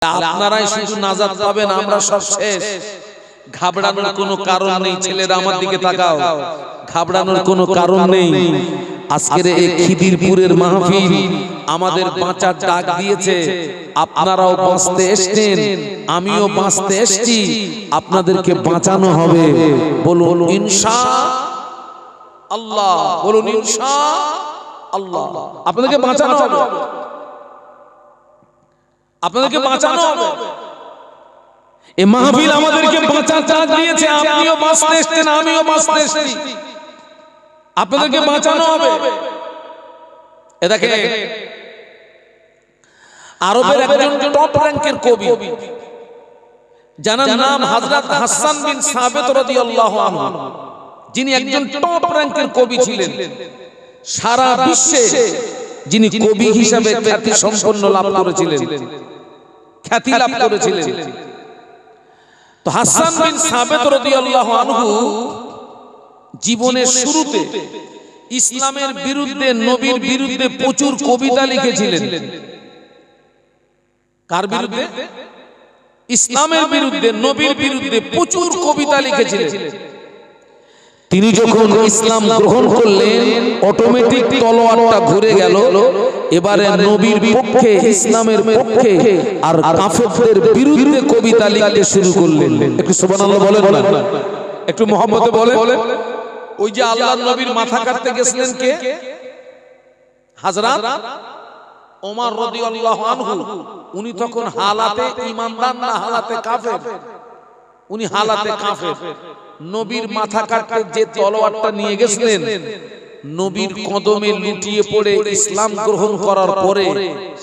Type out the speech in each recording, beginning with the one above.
আপনারাই শুধু নাজাত পাবেন, আমরা সব শেষ। ঘাবড়ানোর কোনো কারণ নেই। ছেলেরা আমার দিকে তাকাও, ঘাবড়ানোর কোনো কারণ নেই। আজকের এই খিদিরপুরের মাহফিল আমাদের বাঁচার ডাক দিয়েছে। আপনারাও বাঁচতে এসেছেন, আমিও বাঁচতে এসেছি, আপনাদেরকে বাঁচানো হবে। বলুন ইনশাআল্লাহ, বলুন ইনশাআল্লাহ। আপনাদেরকে বাঁচানো হবে, আপনাদেরকে বাঁচানো হবে। এই মাহফিল আমাদেরকে বাঁচার ডাক দিয়েছে। আপনিও বাঁচতে এসেছেন, আমিও বাঁচতে এসেছি, আপনাদেরকে বাঁচানো হবে। এ দেখেন, আরবের একজন টপ র‍্যাঙ্কের কবি, যার নাম হযরত হাসান বিন সাবিত রাদিয়াল্লাহু আনহু, যিনি একজন টপ র‍্যাঙ্কের কবি ছিলেন। সারা বিশ্বে যিনি কবি হিসেবে খ্যাতি সম্পন্ন লাভ করেছিলেন, খ্যাতি লাভ করেছিলেন। তো হাসান বিন সাবিত রাদিয়াল্লাহু আনহু জীবনের শুরুতে ইসলামের বিরুদ্ধে, নবীর বিরুদ্ধে প্রচুর কবিতা লিখেছিলেন। কার বিরুদ্ধে? ইসলামের বিরুদ্ধে, নবীর বিরুদ্ধে প্রচুর কবিতা লিখেছিলেন। তিনি যখন ইসলাম গ্রহণ করলেন, অটোমেটিক তলোয়ারটা ঘুরে গেল। এবারে নবীর পক্ষে, ইসলামের পক্ষে আর কাফেরদের বিরুদ্ধে কবিতা লিখতে শুরু করলেন। একটু সুবহানাল্লাহ বলেন না, একটু মুহাম্মদে বলেন। ওই যে আল্লাহর নবীর মাথা কাটতে গেছিলেন কে? হযরত ওমর রাদিয়াল্লাহু আনহু। উনি তখন হালাতে ঈমানদার না হালাতে কাফের? উনি হালাতে কাফের। নবীর মাথা কাটতে যে তলোয়ারটা নিয়ে গেছিলেন, নবীর কদমে লুটিয়ে পড়ে ইসলাম গ্রহণ করার পরে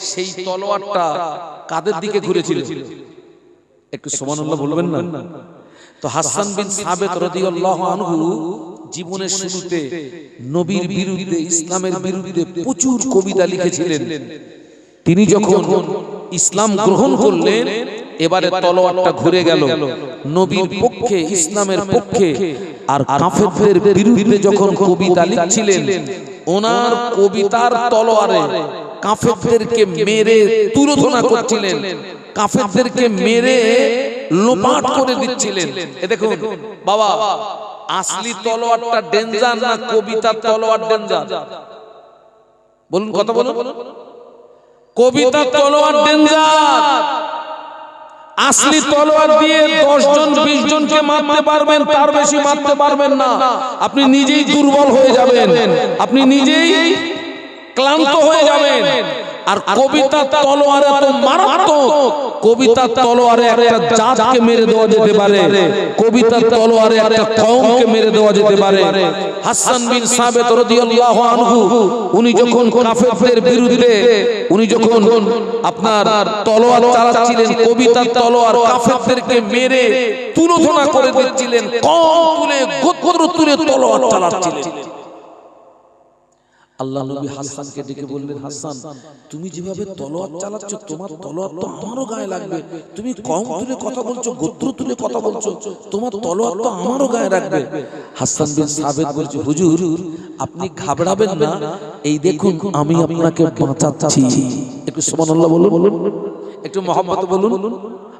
সেই তলোয়ারটা কাদের দিকে ঘুরেছিল? একটু সুবহানাল্লাহ বলবেন না? তো হাসান বিন সাবিত রাদিয়াল্লাহু আনহু জীবনের শুরুতে নবীর বিরুদ্ধে, ইসলামের বিরুদ্ধে প্রচুর কবিতা লিখেছিলেন। তিনি যখন ইসলাম গ্রহণ করলেন, এবারে তলোয়ারটা ঘুরে গেল। নবীর পক্ষে, ইসলামের পক্ষে আর কাফেরদের বিরুদ্ধে যখন কবিতা লিখছিলেন, ওনার কবিতার তলোয়ারে কাফেরদেরকে মেরে তুলোধনা করছিলেন, কাফেরদেরকে মেরে লোপাট করে দিচ্ছিলেন। এ দেখুন বাবা, আসলি তলোয়ারটা ডেঞ্জার না কবিতার তলোয়ার ডেঞ্জার? বলুন, কথা বলুন। কবিতার তলোয়ার ডেঞ্জার। আসলি তলোয়ার দিয়ে 10 জন 20 জনকে মারতে পারবেন, তার বেশি মারতে পারবেন না। আপনি নিজেই দুর্বল হয়ে যাবেন, আপনি নিজেই ক্লান্ত হয়ে যাবেন। আর কবিতার তলোয়ারে তো মারাত্মক। কবিতার তলোয়ারে একটা জাতকে মেরে দেওয়া যেতে পারে, কবিতার তলোয়ারে একটা কওমকে মেরে দেওয়া যেতে পারে। হাসান বিন সাবিত রাদিয়াল্লাহু আনহু উনি যখন কাফেরদের বিরুদ্ধে, উনি যখন আপনার তলোয়ার চালাচ্ছিলেন, কবিতার তলোয়ার, কাফেরদেরকে মেরে তুলোধনা করে দিচ্ছিলেন, কওম তুলে গোত্র তুলে তলোয়ার চালাচ্ছিলেন। আল্লাহ নবী হাসানকে ডেকে বললেন, হাসান, তুমি যেভাবে তলোয়ার চালাচ্ছ, তোমার তলোয়ার তো আমারও গায়ে লাগবে। তুমি কওম তুলে কথা বলছো, গোত্র তুলে কথা বলছো, তোমার তলোয়ার তো আমারও গায়ে লাগবে। হাসান বিন সাবিত বলছে, হুজুর আপনি ঘাবড়াবেন না, এই দেখুন আমি আপনাকে বাঁচাচ্ছি। একটু সুবহানাল্লাহ বলুন, একটু মুহাম্মদ বলুন,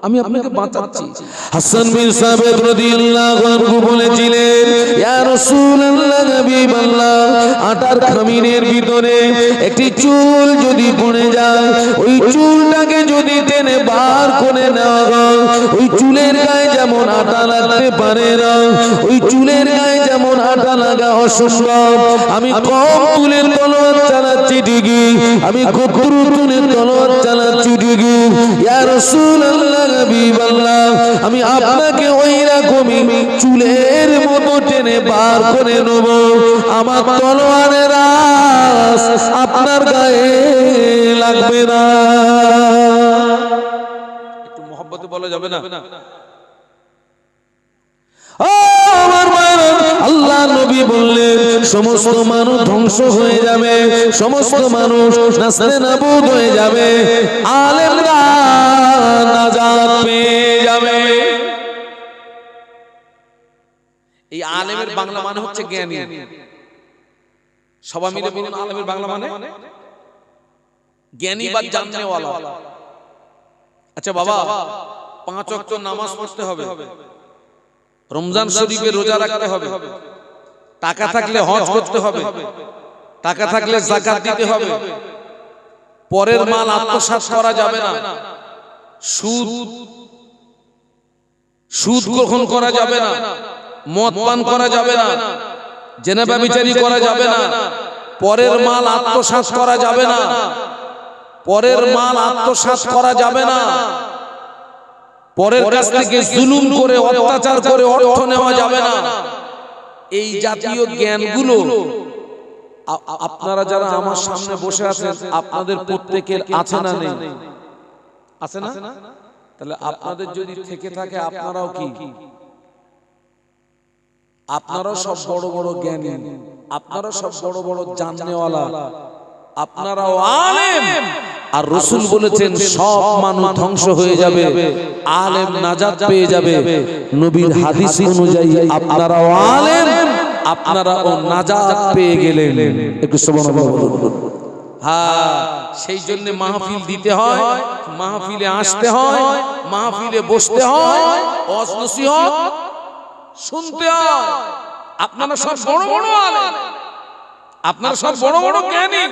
আমি আপনাকে বাঁচাচ্ছি। হাসান বিন সাবিত রাদিয়াল্লাহু আনহু বলেছিলেন, ইয়া রাসূলুল্লাহ, হাবিবাল্লাহ, আটার খামিনের ভিতরে একটি চুল যদি পড়ে যায়, ওই চুলটাকে যদি টেনে বার করে নেওয়া হয়, ওই চুলের গায়ে যেমন আটা লাগতে পারে না, ওই চুলের গায়ে যেমন আটা লাগা অসম্ভব। আমি কওম তুলে তলোয়ার চালাচ্ছি ঠিকই, আমি গোত্র তুলে তলোয়ার চালাচ্ছি ঠিকই, ইয়া রাসূলুল্লাহ, হাবিবাল্লাহ, আমি আপনাকে ওই রকমই চুলের মতো টেনে বার করে নেব। আমার তলোয়ারের আঁচ আপনার গায়ে লাগবে না। একটু মহব্বতে বলা যাবে না? আল্লাহ নবী বললেন, সমস্ত মানুষ ধ্বংস হয়ে যাবে, সমস্ত মানুষ নাস্তানাবুদ হয়ে যাবে, আলেমরা নাজাত পেয়ে যাবে। এই আলেমের বাংলা মানে হচ্ছে জ্ঞানী। সবাই মিলে বলুন, আলেমের বাংলা মানে জ্ঞানী বা জাননেওয়ালা। আচ্ছা বাবা, 5 ওয়াক্ত নামাজ পড়তে হবে, রমজান শরীফে রোজা রাখতে হবে, টাকা থাকলে হজ করতে হবে, টাকা থাকলে যাকাত দিতে হবে, পরের মাল আত্মসাৎ করা যাবে না, সুদ গ্রহণ করা যাবে না, মদ পান করা যাবে না, জেনা ব্যভিচারী করা যাবে না, পরের মাল আত্মসাৎ করা যাবে না, পরের মাল আত্মসাৎ করা যাবে না, পরের কাছ থেকে জুলুম করে অত্যাচার করে অর্থ নেওয়া যাবে না। এই জাতীয় জ্ঞানগুলো আপনারা যারা আমার সামনে বসে আছেন আপনাদের প্রত্যেকের আছে না নেই? আছে না? তাহলে আপনাদের যদি থেকে থাকে আপনারাও কি? আপনারাও সব বড় বড় জ্ঞানী, আপনারা সব বড় বড় জাননেওয়ালা, আপনারাও আলেম। আর রাসূল বলেছেন সব মানুষ ধ্বংস হয়ে যাবে, আলেম নাজাত পেয়ে যাবে। নবীর হাদিস অনুযায়ী আপনারাও আলেম, আপনারাও নাজাত পেয়ে গেলেন। একটু সুবহানাল্লাহ বলুন। হ্যাঁ, সেই জন্য মাহফিল দিতে হয়, মাহফিলে আসতে হয়, মাহফিলে বসতে হয়, ওয়াজ নসিহত শুনতে হয়। আপনারা সব বড় বড় আলেম, আপনারা সব বড় বড় জ্ঞানী,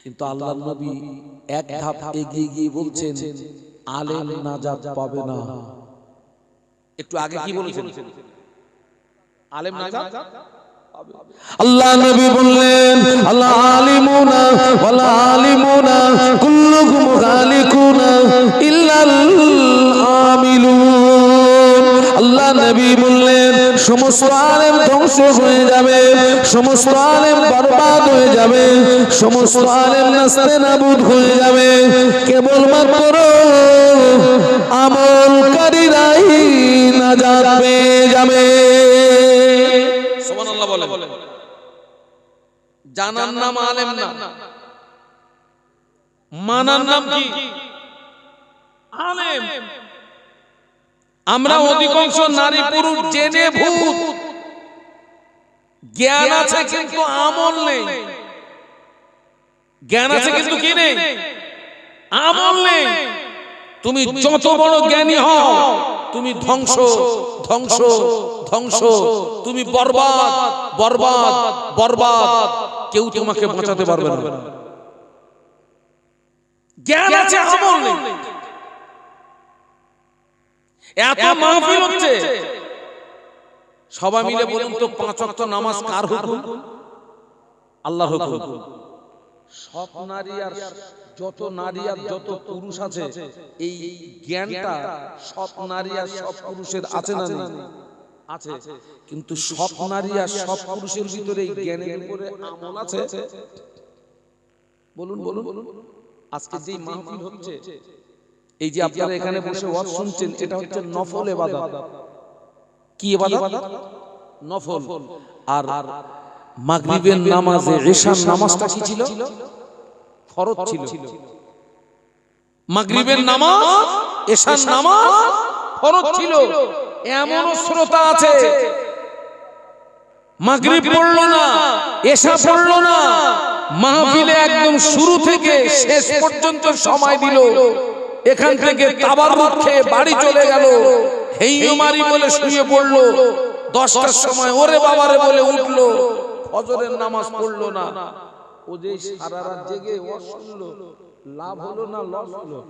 কিন্তু আল্লাহর নবী এক ধাপ এগিয়ে গিয়ে বলছেন আলেম নাজাত পাবে না। একটু আগে কি বলেছেন? আলেম নাজাত পাবে। আল্লাহ নবী বললেন আল্লাহ আলিমুনা ওয়ালা আলিমুনা কুল্লুকুম গালিকুনা ইল্লাল আমিলুন। আল্লাহ নবী বললেন সমস্ত আলেম ধ্বংস হয়ে যাবে, সমস্ত আলেম বরবাদ হয়ে যাবে, সমস্ত আলেম নাস্তানাবুদ হয়ে যাবে, কেবলমাত্র আমলকারীরাই নাজাত পেয়ে যাবে। সুবহানাল্লাহ বলেন। জানার নাম আলেম না, মানার নাম কি? আলেম। আমরা অধিকাংশ নারী পুরুষ জেনে ভূত, জ্ঞান আছে কিন্তু আমল নেই, জ্ঞান আছে কিন্তু কি নেই? আমল নেই। তুমি যত বড় জ্ঞানী হও তুমি ধ্বংস ধ্বংস ধ্বংস, তুমি বরবাদ বরবাদ বরবাদ, কেউ তোমাকে বাঁচাতে পারবে না। জ্ঞান আছে আমল নেই। এত মাহফিল হচ্ছে, সবাই মিলে বলুন তো 5 ওয়াক্ত নামাজ কার হুকুম? আল্লাহর হুকুম। সব নারী আর যত নারী আর যত পুরুষ আছে এই জ্ঞানটা সব নারী আর সব পুরুষের আছে না নেই? আছে। কিন্তু সব নারী আর সব পুরুষের ভিতরে এই জ্ঞানের উপরে আমল আছে? বলুন বলুন। আজকে যে মাহফিল হচ্ছে, এই যে আপনারা এখানে বসে ওয়াজ শুনছেন, এটা হচ্ছে নফল ইবাদত। কি ইবাদত? নফল। আর মাগরিবের নামাজে ঈশার নামাজটা কি ছিল? ফরজ ছিল। মাগরিবের নামাজ, ঈশার নামাজ ফরজ ছিল। এমন শ্রোতা আছে মাগরিব পড়লো না, ঈশা পড়লো না, মাহফিলে একদম শুরু থেকে শেষ পর্যন্ত সময় দিল, এখান থেকে তাবারুক খেয়ে বাড়ি চলে গেল, হেইমারি বলে শুয়ে পড়লো, 10টার সময় ওরে বাবারে বলে উঠলো, ফজরের নামাজ পড়লো না। ও যে সারা রাত জেগে ওয়াজ শুনলো, লাভ হলো না লস হলো?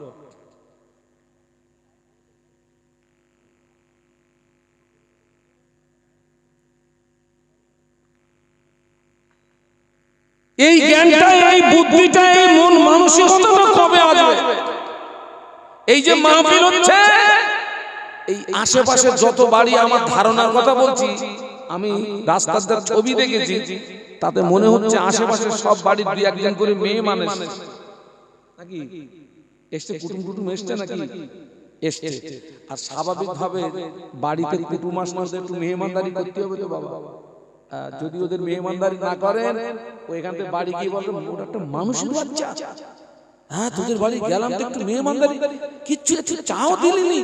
এই জ্ঞানটা, এই বুদ্ধিটা, এই মন মানসিকতাটা কবে আসবে? এই যে মাহফিল হচ্ছে, এই আশেপাশে যত বাড়ি, আমার ধারণার কথা বলছি, আমি রাস্তার ছবি দেখেছি, তাতে মনে হচ্ছে আশেপাশে সব বাড়ির 2-1 করে মেয়ে মানুষ নাকি এসছে, কুটুম কুটুম এসছে নাকি এসছে। আর স্বাভাবিকভাবে বাড়িতে কুটুম আসলে একটু মেহমানদারি করতে হবে তো বাবা। যদি ওদের মেহমানদারি না করেন, ওইখান থেকে বাড়ি গিয়ে বলবেন ওটা একটা মানুষের বাচ্চা, হ্যাঁ তোদের বাড়ি গেলাম তো একটু মেহমানদারি, কিচ্ছু চাও দিলিনি,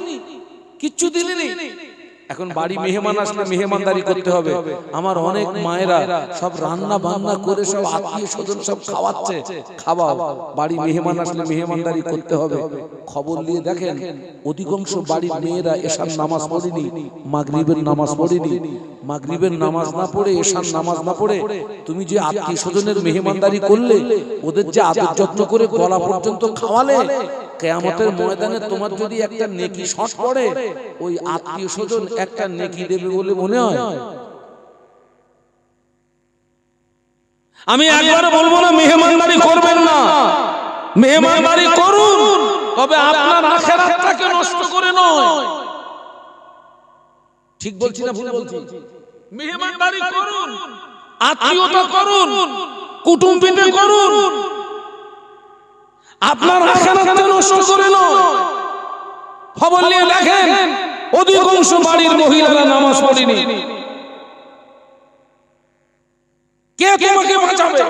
কিচ্ছু দিলিনি। এখন বাড়ি মেহমান আসলে মেহমানদারি করতে হবে। আমার অনেক মায়েরা সব রান্না বান্না করে সব আত্মীয় স্বজন সব খাওয়াচ্ছে, খাওয়াও। বাড়ি মেহমান আসলে মেহমানদারি করতে হবে। খবর নিয়ে দেখেন অধিকাংশ বাড়ির মেয়েরা এশার নামাজ পড়েনি, মাগরিবের নামাজ পড়েনি। মাগরিবের নামাজ না পড়ে, এশার নামাজ না পড়ে তুমি যে আত্মীয় স্বজনের মেহমানদারি করলে, ওদের যে আদর যত্ন করে গলা পর্যন্ত খাওয়ালে, কিয়ামতের ময়দানে তোমার যদি একটা নেকি শর্ট পড়ে, ওই আত্মীয় স্বজন একটা নেকি দেবে বলে মনে হয়? আমি একবার বলবো না মেহমানদারি করবেন না, মেহমানদারি করুন, তবে আপনার আখিরাতটাকে নষ্ট করে নয়। ঠিক বলছি না ভুল বলছি? মেহমানদারি করুন, আত্মীয়তা করুন, কুটুম্বিতে করুন, আপনার আখিরাতটা নষ্ট করে নয়। খবর নিয়ে দেখেন অধিকাংশ বাড়ির মহিলারা নামাজ পড়েনি। কে তোমাকে বাঁচাবে?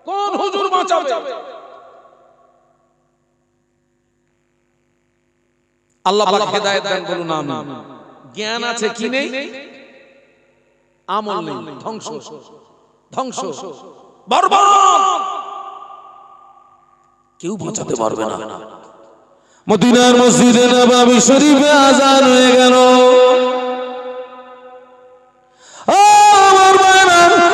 কোন হুজুর বাঁচাবে? আল্লাহ পাক হেদায়েত দান করুন, আমিন। জ্ঞান আছে কি নেই, আমল নেই, ধ্বংস, ধ্বংস, বরবাদ, কেউ বাঁচাতে পারবে না। মদিনার মসজিদে নববী শরীফে আযান হয়ে গেল।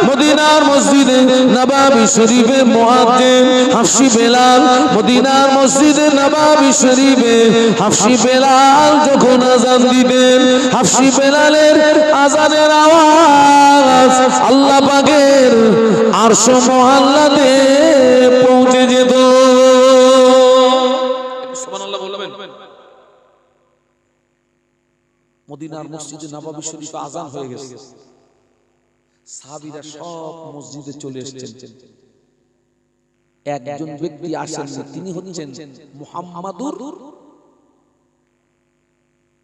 মদিনার মসজিদে নববী শরীফে মুয়াজ্জিন হাফসি বেলাল, মদিনার মসজিদে নববী শরীফে হাফসি বেলাল যখন আযান দিতেন, হাফসি বেলালের আযানের আওয়াজ আল্লাহ পাকের আরশ মুআল্লাতে পৌঁছে যেত। সুবহানাল্লাহ বলবেন। মদিনার মসজিদে নববী শরীফে আযান হয়ে গেছে, সাহাবীরা সব মসজিদে চলে এসেছেন। একজন ব্যক্তি আসেন, তিনি হচ্ছেন মুহাম্মাদুর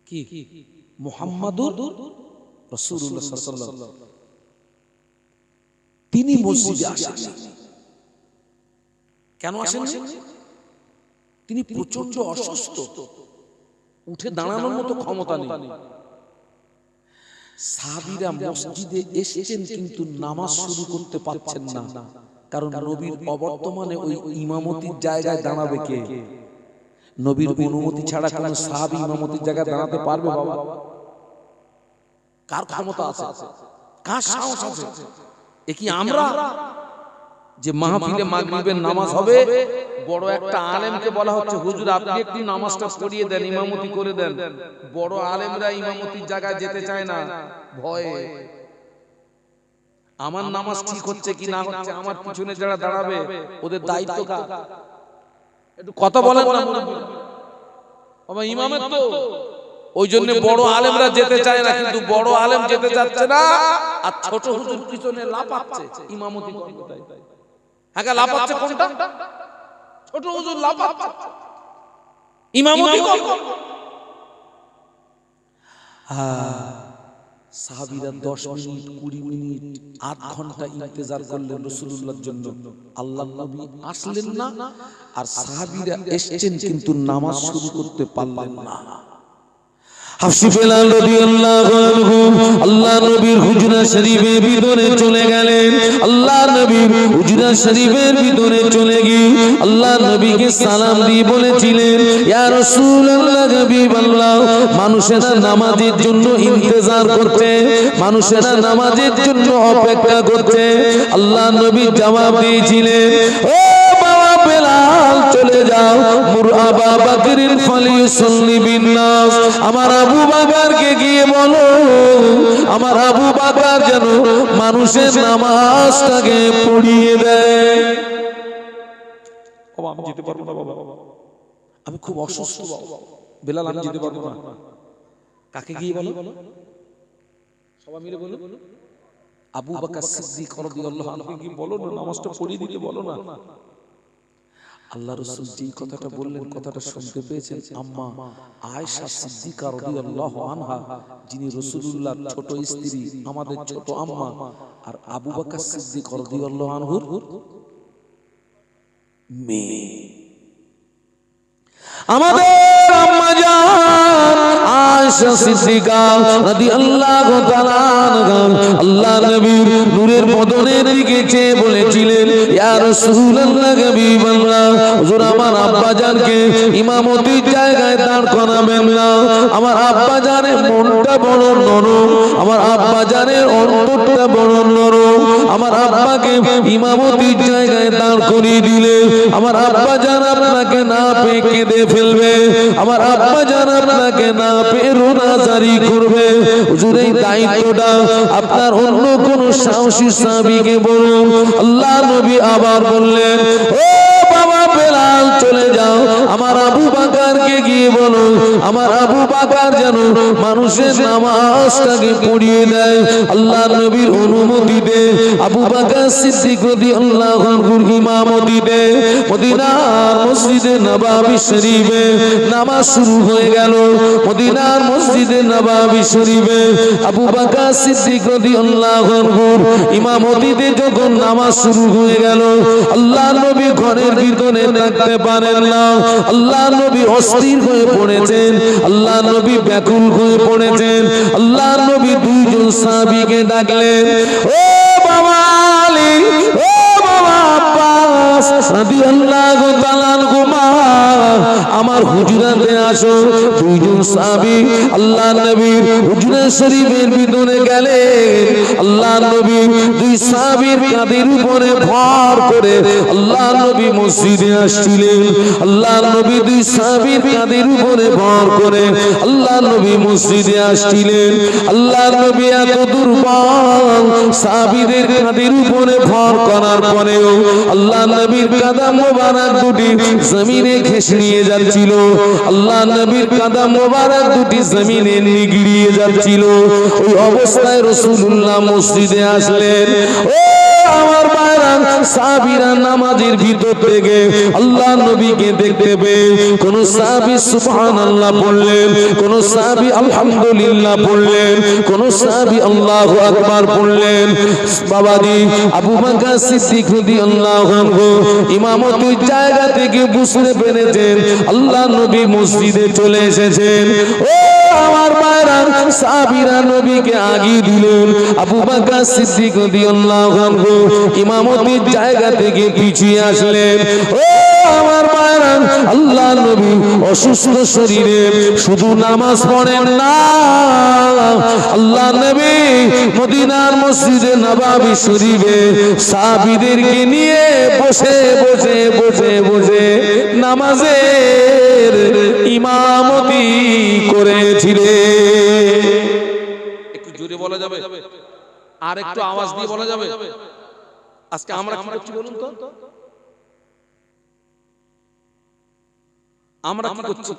কি মুহাম্মাদুর রাসূলুল্লাহ সাল্লাল্লাহু আলাইহি ওয়াসাল্লাম। তিনি মসজিদে আসেন। কেন আসেন? তিনি প্রচন্ড অসুস্থ, উঠে দাঁড়ানোর মতো ক্ষমতা নেই। সাহাবীরা মসজিদে এসেছেন কিন্তু নামাজ শুরু করতে পারছেন না, কারণ নবীর অবর্তমানে ওই ইমামতির জায়গায় দাঁড়াবে কে? নবীর অনুমতি ছাড়া কোন সাহাবী ইমামতির জায়গায় দাঁড়াতে পারবে? বাবা, কার ক্ষমতা আছে? কার সাহস আছে? এ কি আমরা যে মাহফিলে মাগরিবের নামাজ হবে, বড় একটা আলেমকে বলা হচ্ছে হুজুর আপনি একটু নামাজটা পড়িয়ে দেন, ইমামতি করে দেন। বড় আলেমরা ইমামতির জায়গায় যেতে চায় না, ভয়ে। আমার নামাজ ঠিক হচ্ছে কি না হচ্ছে, আমার পিছনে যারা দাঁড়াবে ওদের দায়িত্ব কার? একটু কথা বলেন না বাবা, ইমামের তো। ওই জন্য বড় আলেমরা যেতে চায় না, কিন্তু বড় আলেম যেতে চাচ্ছে না, আর ছোট হুজুর পিছনে লাফাচ্ছে ইমামতি করতে। হ্যাঁ, লাফাচ্ছে কোনটা? ছোট হুজুর লাফাচ্ছে ইমামতি করতে। সাহাবীরা 10 মিনিট 20 মিনিট 8 ঘন্টা ইন্তেজার করলেন রাসূলুল্লাহর জন্য। আল্লাহর নবী আসলেন না, আর সাহাবীরা এসেছেন কিন্তু নামাজ শুরু করতে পারলেন না। হাফসি বেলাল রাদিয়াল্লাহু আনহু আল্লাহ নবীর হুজরা শরীফের ভিতরে চলে গেলেন। আল্লাহ নবীর হুজরা শরীফের ভিতরে চলে গিয়ে আল্লাহ নবীকে সালাম দিয়ে বলেছিলেন, ইয়া রাসূলুল্লাহ, হাবিবাল্লাহ, মানুষেরা নামাজের জন্য ইন্তজার করছে, মানুষেরা নামাজের জন্য অপেক্ষা করছে। আল্লাহ নবী জবাব দিয়েছিলেন, ও বাবা বেলাল, চলে যাও, মুর আবা বকরিন ফালিয়ুসাল্লি বিন নাস, আমার আবু বকরকে গিয়ে বলো, আমার আবু বকর যেন মানুষের নামাজটাকে পড়িয়ে দেয়। বাবা আমি যেতে পারবো না, বাবা আমি খুব অসুস্থ, বাবা বেলাল আমি যেতে পারবো না। কাকে গিয়ে বলো? সবাই মিলে বলো, আবু বকর সিদ্দিক রাদিয়াল্লাহু আনহু কি বলো না, নামাজটা পড়িয়ে দিতে বলো না। আল্লাহ রাসূল যেই কথাটা বললেন, কথাটা শুনতে পেয়েছেন আম্মা আয়েশা সিদ্দিকা রাদিয়াল্লাহু আনহা, যিনি রাসূলুল্লাহর ছোট স্ত্রী, আমাদের ছোট আম্মা, আর আবু বকর সিদ্দিক রাদিয়াল্লাহু আনহুর মেয়ে। আমাদের আম্মা জান আয়েশা সিদ্দিকা রাদিয়াল্লাহু তাআলা আনহা আল্লাহ নবীর নূরের বদনের দিকে চেয়ে বলেছিলেন, ইয়া রাসূলুল্লাহ হাবিবাল্লাহ, হুজুর আমার আব্বা জানকে ইমামতির জায়গায় দাঁড় করাবেন না। আমার আব্বা জানের মনটা বড় নরম, আমার আব্বা জানের অন্তরটা বড় নরম। আমার আব্বাকে ইমামতির জায়গায় দাঁড় করিয়ে দিলে আমার আব্বা জান আপনাকে না পেয়ে কেঁদে ফেলবে, আমার আব্বা জান আপনাকে না পেয়ে রোনাজারি করবে। হুজুর এই দায়িত্বটা আপনার অন্য কোন সাহসী সাহাবীকে বলুন। আল্লাহ নবী আবার বললেন, ও বাবা বেলাল চলে যাও, আমার আবু বাকারকে গিয়ে বলো আমার আবু বাকার যেন মানুষের নামাজটাকে পড়িয়ে দেয়। আল্লাহ নবীর অনুমতিতে আবু বাকার সিদ্দিক রাদিয়াল্লাহু আনহুর ইমামতিতে মদিনার মসজিদে নববী শরীফে নামাজ শুরু হয়ে গেল। মদিনার মসজিদে নববী শরীফে আবু বাকার সিদ্দিক রাদিয়াল্লাহু আনহুর ইমামতিতে যখন নামাজ শুরু হয়ে গেল, আল্লাহ নবী ঘরের ভিতরে থাকতে পারেন না। আল্লাহ নবী অস্থির হয়ে পড়েছেন, আল্লাহ নবী ব্যাকুল হয়ে পড়েছেন। আল্লাহ নবী দুইজন সাহাবীকে ডাকলেন, ও বাবা আলী, ও বাবা আব্বাস রাদিয়াল্লাহু তাআলা আনহুমা, আমার হুজরাতে আসো। দুইজন সাহাবী আল্লাহ নবীর হুজরা শরীফের ভিতরে গেলেন। আল্লাহ নবী দুই সাহাবীর কাঁধের উপরে ভর করে আল্লাহ নবী মসজিদে আসছিলেন। আল্লাহ নবী দুই সাহাবীর কাঁধের উপরে ভর করে আল্লাহ নবী মসজিদে আসছিলেন। আল্লাহ নবী এত দুর্বল, সাহাবীদের কাঁধের উপরে ভর করার পরেও আল্লাহ নবীর কাদা মোবারক দুটি জমিনে ঘেঁষে নিয়ে যাচ্ছিল। আল্লাহ নবীর কাদা মোবারক দুটি জমিনে নিগড়িয়ে যাচ্ছিল। ওই অবস্থায় রাসূলুল্লাহ মসজিদে আসলেন। ও আমার ভাইরা, সাহাবীরা নামাজের ভিতর থেকে আল্লাহ নবীকে দেখতে পেয়ে কোন সাহাবী সুবহানাল্লাহ পড়লেন, কোন সাহাবী আলহামদুলিল্লাহ পড়লেন, কোন সাহাবী আল্লাহু আকবার পড়লেন। বাবাজি আবু বকর সিদ্দিক রাদিয়াল্লাহু আনহু ইমামতির জায়গা থেকে বুঝতে পেরেছেন আল্লাহ নবী মসজিদে চলে এসেছেন। ও আমার ভাইরা, সাহাবীরা নবীকে আগিয়ে দিলেন। আবু বকর সিদ্দিক রাদিয়াল্লাহু আনহু ইমামতির জায়গা থেকে পিছিয়ে আসলেন। ও আমার ভাইরা, আল্লাহ নবী অসুস্থ শরীরে শুধু নামাজ পড়েন না, আল্লাহ নবী মদিনার মসজিদে নববী শরীফে সাহাবীদেরকে নিয়ে বসে বসে বসে বসে নামাজের ইমামতি করেছিলেন। একটু জোরে বলা যাবে আর একটু আওয়াজ দিয়ে বলা যাবে? আজকে আমরা কি করছি বলুন তো? আমরা কি করছি?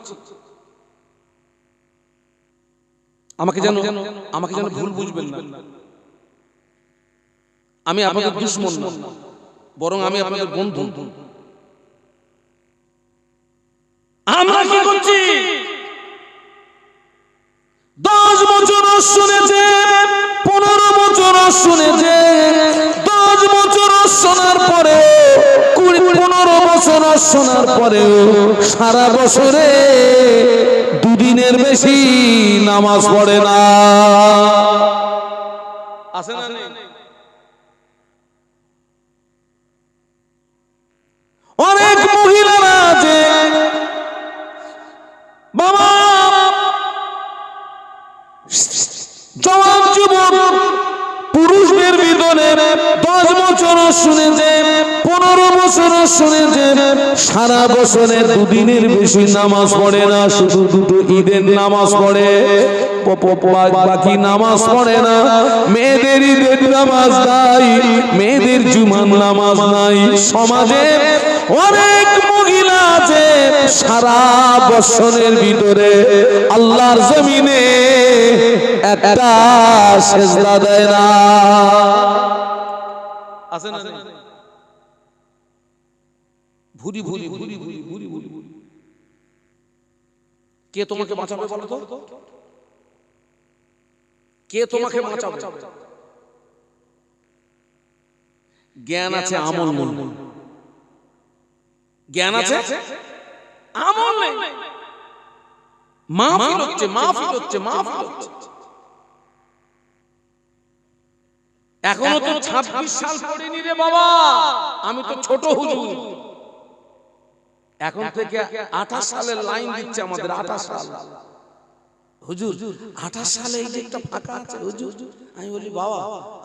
আমাকে যেন ভুল বুঝবেন না। আমি আপনাদের দুশমন না, বরং আমি আপনাদের বন্ধু। আমরা কি করছি? 10 বছর শুনেছে, 15 বছর শুনেছে, 10 বছর শোনার পরে 15 বছর শোনার পরেও সারা বছরে দুদিনের বেশি নামাজ পড়ে না। আছে না নেই? অনেক মহিলারা আছে বাবা, জওয়ান যুবক পুরুষদের ভিতরে 10 বছর শুনেছে, 15 বছর শুনেছে, সারা বছরে দুদিনের বেশি নামাজ পড়ে না, শুধু দুটো ঈদের নামাজ পড়ে, বাকি নামাজ পড়ে না। মেয়েদের ঈদের নামাজ নাই, মেয়েদের জুমার নামাজ নাই। সমাজে অনেক মহিলা আছে সারা বছরের ভিতরে আল্লাহর জমিনে একটা সেজদা দেয় না। আছে না? ভুরি ভুরি ভুরি ভুরি ভুরি ভুরি। কে তোমাকে বাঁচাবে বলো তো? কে তোমাকে বাঁচাবে? জ্ঞান আছে, আমল নেই। জ্ঞান আছে, আমল নেই। মাহফিল হচ্ছে, মাহফিল হচ্ছে, মাহফিল হচ্ছে। এখনো তো 26 সাল পড়িনি রে বাবা, আমি তো ছোট হুজুর। এখন থেকে 28 সালের লাইন দিচ্ছে আমাদের। 28 সাল হুজুর, 28 সালে এই যে একটা ফাঁকা আছে হুজুর। আমি বলি বাবা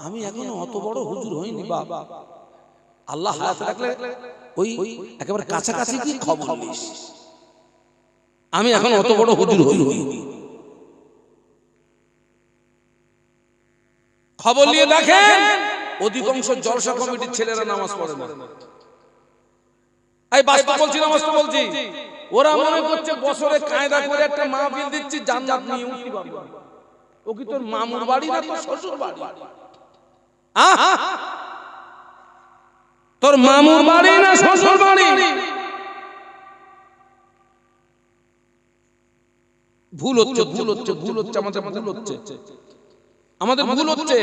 আমি এখনো অত বড় হুজুর হইনি বাবা। আল্লাহ হায়াত রাখলে ওই একেবারে কাছাকাছি কি খবর নিস। আমি এখন অত বড় হুজুর হইনি। খবর নিয়ে দেখেন অধিকাংশ জলসা কমিটির ছেলেরা নামাজ পড়ে না। এই বাস্তব বলছি, নামাজ তো বলছি। ওরা মনে করছে বছরে কায়দা করে একটা মাহফিল দিচ্ছি, জান্নাত নিয়ে উঠতে পারবো। ও কি তোর মামুর বাড়ি না তোর শ্বশুর বাড়ি? তোর মামুর বাড়ি না শ্বশুর বাড়ি? ভুল হচ্ছে, ভুল হচ্ছে, ভুল হচ্ছে, আমাদের ভুল হচ্ছে, আমাদের ভুল হচ্ছে,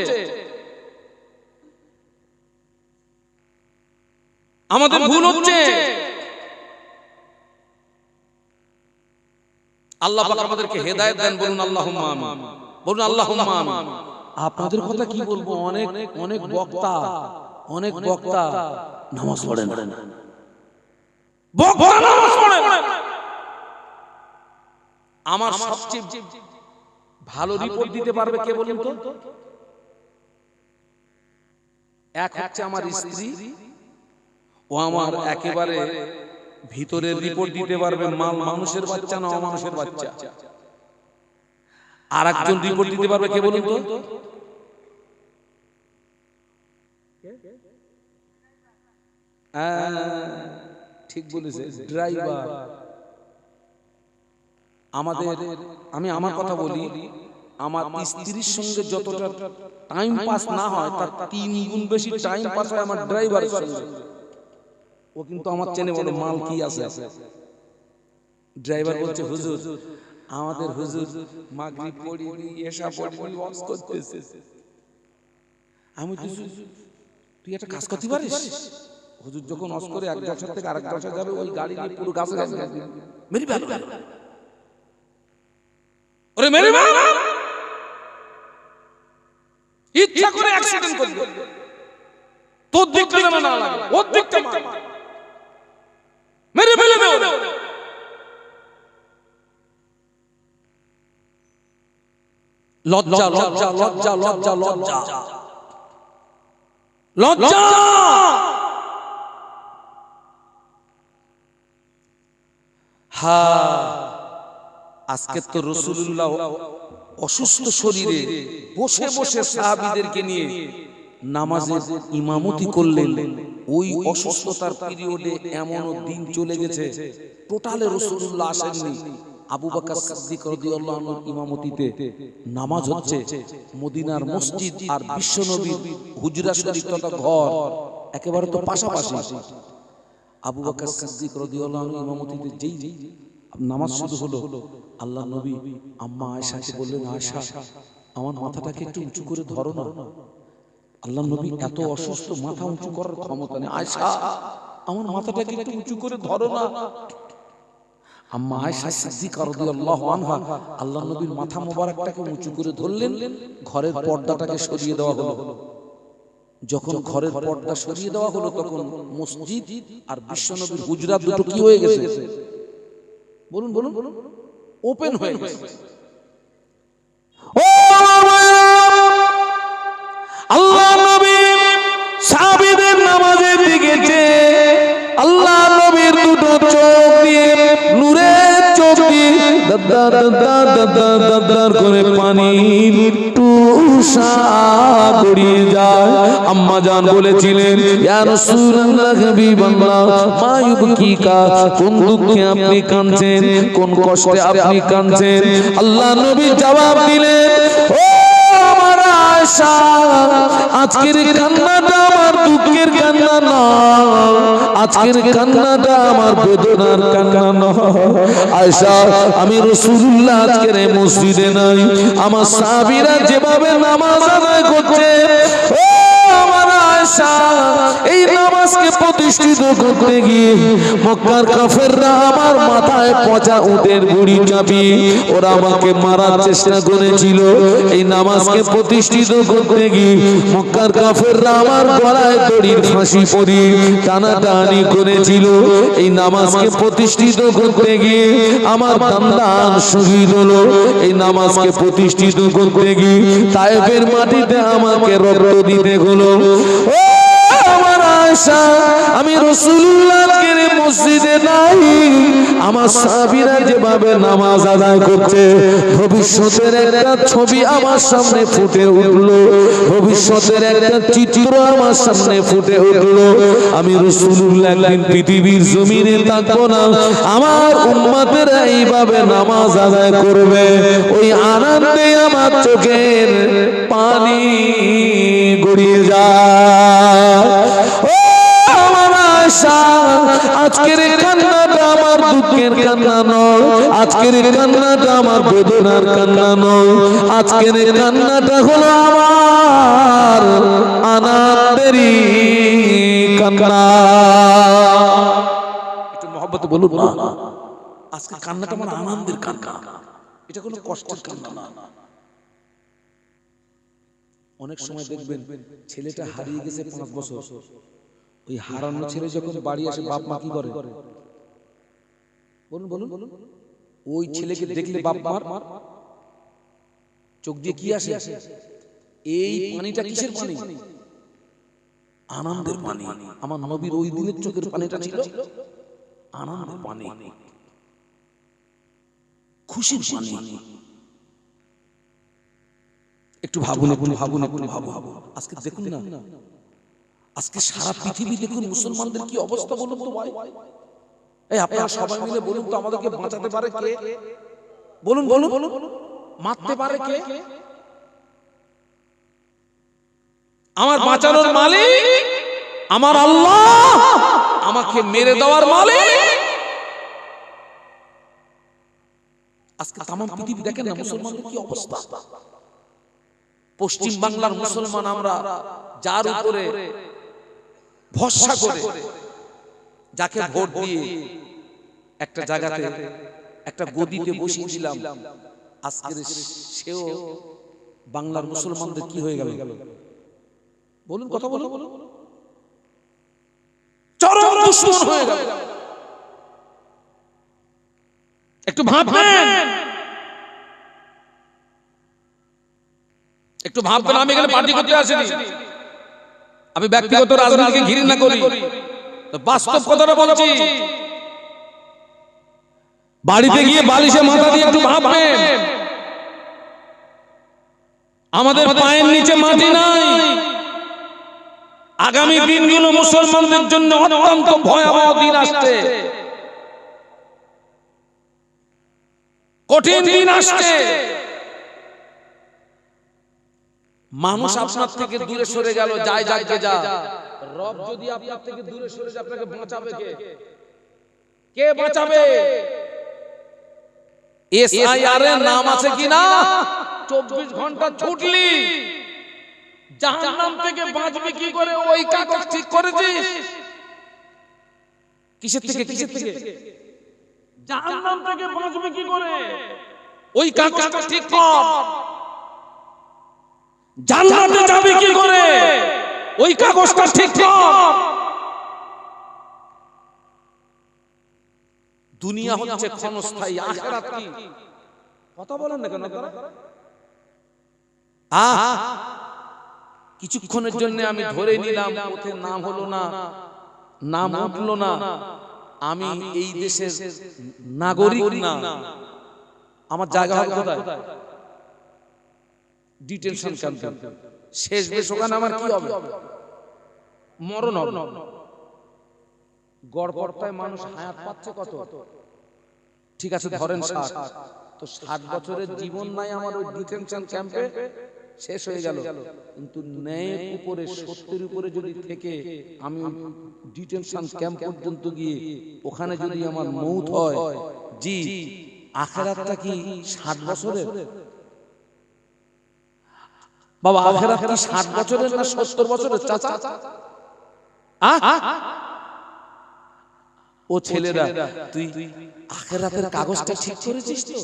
আমাদের ভুল হচ্ছে। আল্লাহ পাক আমাদেরকে হেদায়েত দেন, বলুন আল্লাহুম্মা আমিন, বলুন আল্লাহুম্মা আমিন। আপনাদের কথা কি বলবো, অনেক অনেক বক্তা, অনেক বক্তা নামাজ পড়েন, বক্তা নামাজ পড়েন। আমার সবচেয়ে ভালো রিপোর্ট দিতে পারবে কে বলুন তো? এক হচ্ছে আমার স্ত্রী, ও আমার একেবারে ভিতরের রিপোর্ট দিতে পারবে, মানুষের বাচ্চা না অমানুষের বাচ্চা। আর একজন রিপোর্ট দিতে পারবে কে বলুন তো? ঠিক বলেছে, ড্রাইভার। আমাদের, আমি আমার কথা বলি, আমার স্ত্রীর সঙ্গে যতটা টাইম পাস না হয় তার 3 গুণ বেশি টাইম পাস হয় আমার ড্রাইভারের সঙ্গে। ও কিন্তু আমার চেনে বলে মাল কি আছে। ড্রাইভার বলছে হুজুর আমাদের হুজুর মাগরিব পড়িনি, এশা পড়িনি, ওয়াজ করতেছে। আমি তুই একটা কাজ করতে পারিস? হুজুর যখন ওয়াজ করে এক জলসা থেকে আরেক জলসা যাবে, ওই গাড়ি নিয়ে পুরো গাছে গাছে মেরি ভালো ওরে মেরি ভালো, ইচ্ছা করে অ্যাক্সিডেন্ট করবে, তোর দিকটা যেন না লাগে, ওর দিকটা মেরে ফেলে দেও। লজ্জা লজ্জা লজ্জা লজ্জা লজ্জা লজ্জা। আজকে তো রাসূলুল্লাহ অসুস্থ শরীরে বসে বসে সাহাবীদেরকে নিয়ে নামাজের ইমামতি করলেন। ওই অসুস্থতার পিরিয়ডে এমনও দিন চলে গেছে টোটালে রাসূলুল্লাহ আসেননি। আবু বকর সিদ্দিক রাদিয়াল্লাহু আনহুর ইমামতিতে নামাজ হচ্ছে। মদিনার মসজিদ আর বিশ্বনবীর হুজরা শরীফ তথা ঘর একেবারে তো পাশাপাশি। আবু বকর সিদ্দিক রাদিয়াল্লাহু আনহু ইমামতিতে যেই নামাজ শুরু হলো, আল্লাহর নবী আম্মা আয়েশাকে বললেন, আয়েশা আমার মাথাটাকে একটু উঁচু করে ধরো না। আল্লাহর নবী এত অসুস্থ, মাথা উঁচু করার ক্ষমতা নেই। আয়েশা আমার মাথাটাকে একটু উঁচু করে ধরো না। আম্মা আয়েশা সিদ্দিকা রাদিয়াল্লাহু আনহা আল্লাহর নবীর মাথা মোবারকটাকে উঁচু করে ধরলেন। ঘরের পর্দাটাকে সরিয়ে দেওয়া হলো। যখন ঘরের পর্দা সরিয়ে দেওয়া হলো তখন মসজিদ আর বিশ্বনবীর হুজরা দুটো কি হয়ে গেছে? বলুন বলুন, ওপেন হয়ে গেছে। আল্লাহ নবী সাহাবীদের নামাজের দিকে চেয়ে আল্লাহ নবীর দুটো চোখ দিয়ে, নূরের চোখ দিয়ে দাদা দাদা দাদা দাদা করে পানির টুসা গড়িয়ে যায়। আম্মা জান বলেছিলেন, ইয়া রাসূলুল্লাহ হাবিবাল্লাহ মা ইউবকিকা, কোন দুঃখে আপনি কাঁদছেন, কোন কষ্টে আপনি কাঁদছেন? আল্লাহ নবী জবাব দিলেন, ও আমার আয়েশা, আজকের কান্নাটা আমার দুঃখের কান্না না, আজকের কান্নাটা আমার বেদনার কান্না না। আয়েশা আমি রাসূলুল্লাহ আজকের এই মসজিদে নাই, আমার সাহাবীরা যেভাবে নামাজ আদায় করছে, ও আমার আয়েশা এই নামাজকে প্রতিষ্ঠিত করতে গিয়ে মক্কার কাফেররা আমার মাথায় পচা উটের বুড়ি চাপিয়ে ওরা আমাকে মারার চেষ্টা করেছিল। এই নামাজকে প্রতিষ্ঠিত করতে গিয়ে মক্কার কাফেররা আমার গলায় দড়ির ফাঁসি পরিয়ে টানাটানি করেছিল। এই নামাজকে প্রতিষ্ঠিত করতে গিয়ে আমার দান্দান শহীদ হলো। এই নামাজকে প্রতিষ্ঠিত করতে গিয়ে তায়েফের মাটিতে আমাকে রক্ত দিতে হলো। ও আমার আয়েশা, আমি রাসূলুল্লাহকে মসজিদে নাই, আমার সাহাবীরা যেভাবে নামাজ আদায় করছে ভবিষ্যতের একটা ছবি আমার সামনে ফুটে উঠলো, ভবিষ্যতের একটা চিত্র আমার সামনে ফুটে উঠলো। আমি রাসূলুল্লাহ একদিন পৃথিবীর জমিনে থাকবো না, আমার উম্মতেরা এইভাবে নামাজ আদায় করবে। ওই আনন্দে আমার চোখের পানি গড়িয়ে যায়। ও আমার আয়েশা, আজকের কান্নাটা আমার দুঃখের কান্না নয়, আজকের কান্নাটা আমার বেদনার কান্না নয়, আজকের কান্নাটা হলো আমার আনন্দেরই কান্না। একটু মহব্বতে বলুন না, আজকে কান্নাটা আমার আনন্দের কান্না, এটা কোনো কষ্টের কান্না না। অনেক সময় দেখবেন ছেলেটা হারিয়ে গেছে 5 বছর, ওই হারানো ছেলে যখন বাড়ি আসে বাপ মা কি করে? বলুন বলুন, ওই ছেলেকে দেখলে বাপ মার চোখ দিয়ে কি আসে? এই পানিটা কিসের পানি? আনন্দের পানি। আমার নবীর ওই দিনের চোখের পানিটা ছিল আনন্দের পানি, খুশির পানি। একটু ভাবুন, একটু ভাবুন, একটু ভাবুন। আজকে দেখুন না, আজকে সারা পৃথিবী দেখুন মুসলমানদের কি অবস্থা বলুন তো ভাই। এই আপনারা সবাই মিলে বলুন তো, আমাদেরকে বাঁচাতে পারে কে? বলুন বলুন, মারতে পারে কে? আমার বাঁচানোর মালিক আমার আল্লাহ, আমাকে মেরে দেওয়ার মালিক। আজকে তামাম পৃথিবী দেখেন না মুসলমানদের কি অবস্থা। পশ্চিম বাংলার মুসলমান আমরা যার উপরে ভরসা করে, যাকে ভোট দিয়ে একটা জায়গাতে একটা গদিতে বসিয়ে দিলাম, আজকে সেও বাংলার মুসলমানদের কি হয়ে গেল? বলুন, কথা বলুন, চরম দুশমন হয়ে গেল। একটু ভাববেন, একটু ভাববেন। আমি এখানে পার্টি করতে আসিনি, আমি ব্যক্তিগত রাজনীতিকে ঘৃণা করি, বাস্তব কথাটা বলছি। বাড়িতে গিয়ে বালিশে মাথা দিয়ে একটু ভাববেন, আমাদের পায়ের নিচে মাটি নাই। আগামী দিনগুলো মুসলমানদের জন্য অত্যন্ত ভয়াবহ দিন আসছে, কঠিন দিন আসছে। মানুষ আপনার থেকে দূরে সরে গেল, যায় যাকে যা। রব যদি আপনার থেকে দূরে সরে যায়, আপনাকে বাঁচাবে কে? কে বাঁচাবে? এসআইআর এর নাম আছে কিনা? 24 ঘন্টা ছুটলি জাহান্নাম থেকে বাঁচবে কি করে? ওই কাগজ ঠিক করেছিস? কিসের থেকে? কিসের থেকে? জাহান্নাম থেকে বাঁচবে কি করে? ওই কাগজটা ঠিক কর। জান্নাতে যাবে কি করে? ওই কাগজটা ঠিক কর। দুনিয়া হচ্ছে ক্ষণস্থায়ী, আখিরাত কি? কথা বলেন না কেন আপনারা? কিছুক্ষণের জন্য আমি ধরে নিলাম, পথে নাম হলো না, নাম উঠলো না, আমি এই দেশের নাগরিক না। আমার জায়গা হবে কোথায়? ডিটেনশন ক্যাম্পে। শেষ বেশ ওখানে আমার কি হবে? মরণ হবে। গড়পড়তায় মানুষ হায়াত পাচ্ছে কত? ঠিক আছে ধরেন 60, তো 60 বছরের জীবন নাই আমার ওই ডিটেনশন ক্যাম্পে, শেষ হয়ে গেল। কিন্তু ন্যায়ের উপরে, সত্যের উপরে যদি থেকে আমি ডিটেনশন ক্যাম্প পর্যন্ত গিয়ে ওখানে যদি আমার মৌত হয়, জি আখিরাতটা কি 60 বছরের? বাবা আখেরাত কি 60 বছরের না 70 বছরের চাচা? ও ছেলেরা, তুই আখেরাতের কাগজটা ঠিক করেছিস তো?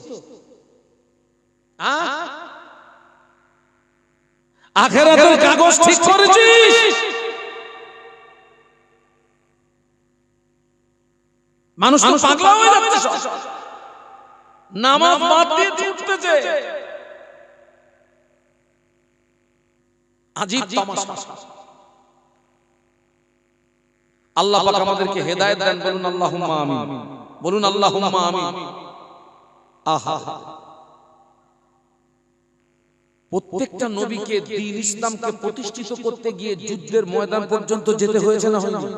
আখেরাতের কাগজ ঠিক করেছিস? মানুষ তো পাগলা হয়ে যাচ্ছে, নামাজ বাদ দিয়ে ছুটতেছে। আজীব তামাশা। আল্লাহ পাক আমাদেরকে হেদায়েত দেন, বলুন আল্লাহুম্মা আমিন, বলুন আল্লাহুম্মা আমিন। আহা, প্রত্যেকটা নবীকে দ্বীন ইসলামকে প্রতিষ্ঠিত করতে গিয়ে যুদ্ধের ময়দান পর্যন্ত যেতে হয়েছে না হয়নি?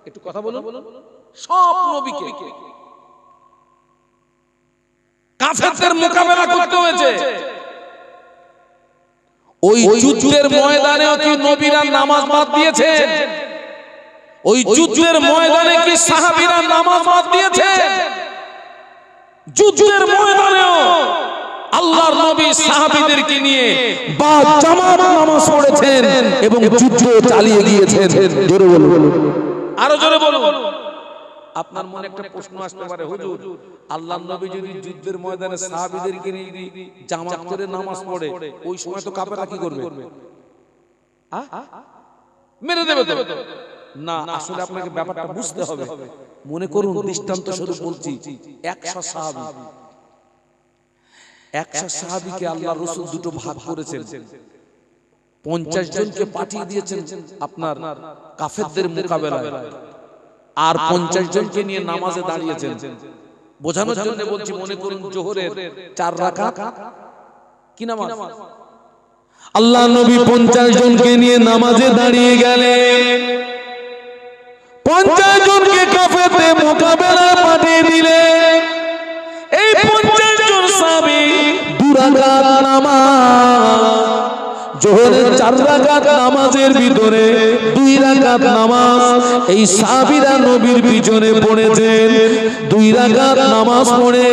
একটু কথা বলুন। সব নবীকে কাফেরদের মোকাবেলা করতে হয়েছে। ওই যুদ্ধের ময়দানেও কি নবীরা নামাজ বাদ দিয়েছে? ওই যুদ্ধের ময়দানে কি সাহাবীরা নামাজ বাদ দিয়েছে? যুদ্ধের ময়দানেও আল্লাহর নবী সাহাবীদেরকে নিয়ে বা জামাত নামাজ পড়েছেন এবং যুদ্ধ চালিয়ে গিয়েছেন। জোরে বলুন, আরো জোরে বলুন। আপনার মনে একটা প্রশ্ন আসতে পারে, হুজুর আল্লাহর নবী যদি যুদ্ধের ময়দানে সাহাবীদেরকে নিয়ে জামাত করে নামাজ পড়ে, ওই সময় তো কাফেররা কি করবে? মেরে দেবে তো? না, আসলে আপনাকে ব্যাপারটা বুঝতে হবে। মনে করুন, দৃষ্টান্ত স্বরূপ বলছি, 100 সাহাবীকে আল্লাহর রাসূল দুটো ভাগ করেছেন। 50 জনকে পাঠিয়ে দিয়েছেন আপনার কাফেরদের মোকাবেলায়, আর 50 জনকে নিয়ে নামাজে দাঁড়িয়েছেন। বোঝানোর জন্য বলছি, মনে করুন জোহরের 4 রাকাত কি নামাজ, আল্লাহ নবী 50 জনকে নিয়ে নামাজে দাঁড়িয়ে গেলেন। 50 জনকে কাফেরদের মোকাবেলায় পাঠিয়ে দিলেন। এই 50 জন সাহাবী 2 রাকাত নামাজ, জোহরের 4 রাকাত নামাজের ভিতরে 2 রাকাত নামাজ এই সাহাবীরা নবীর পিছনে পড়েছেন। 2 রাকাত নামাজ পড়ে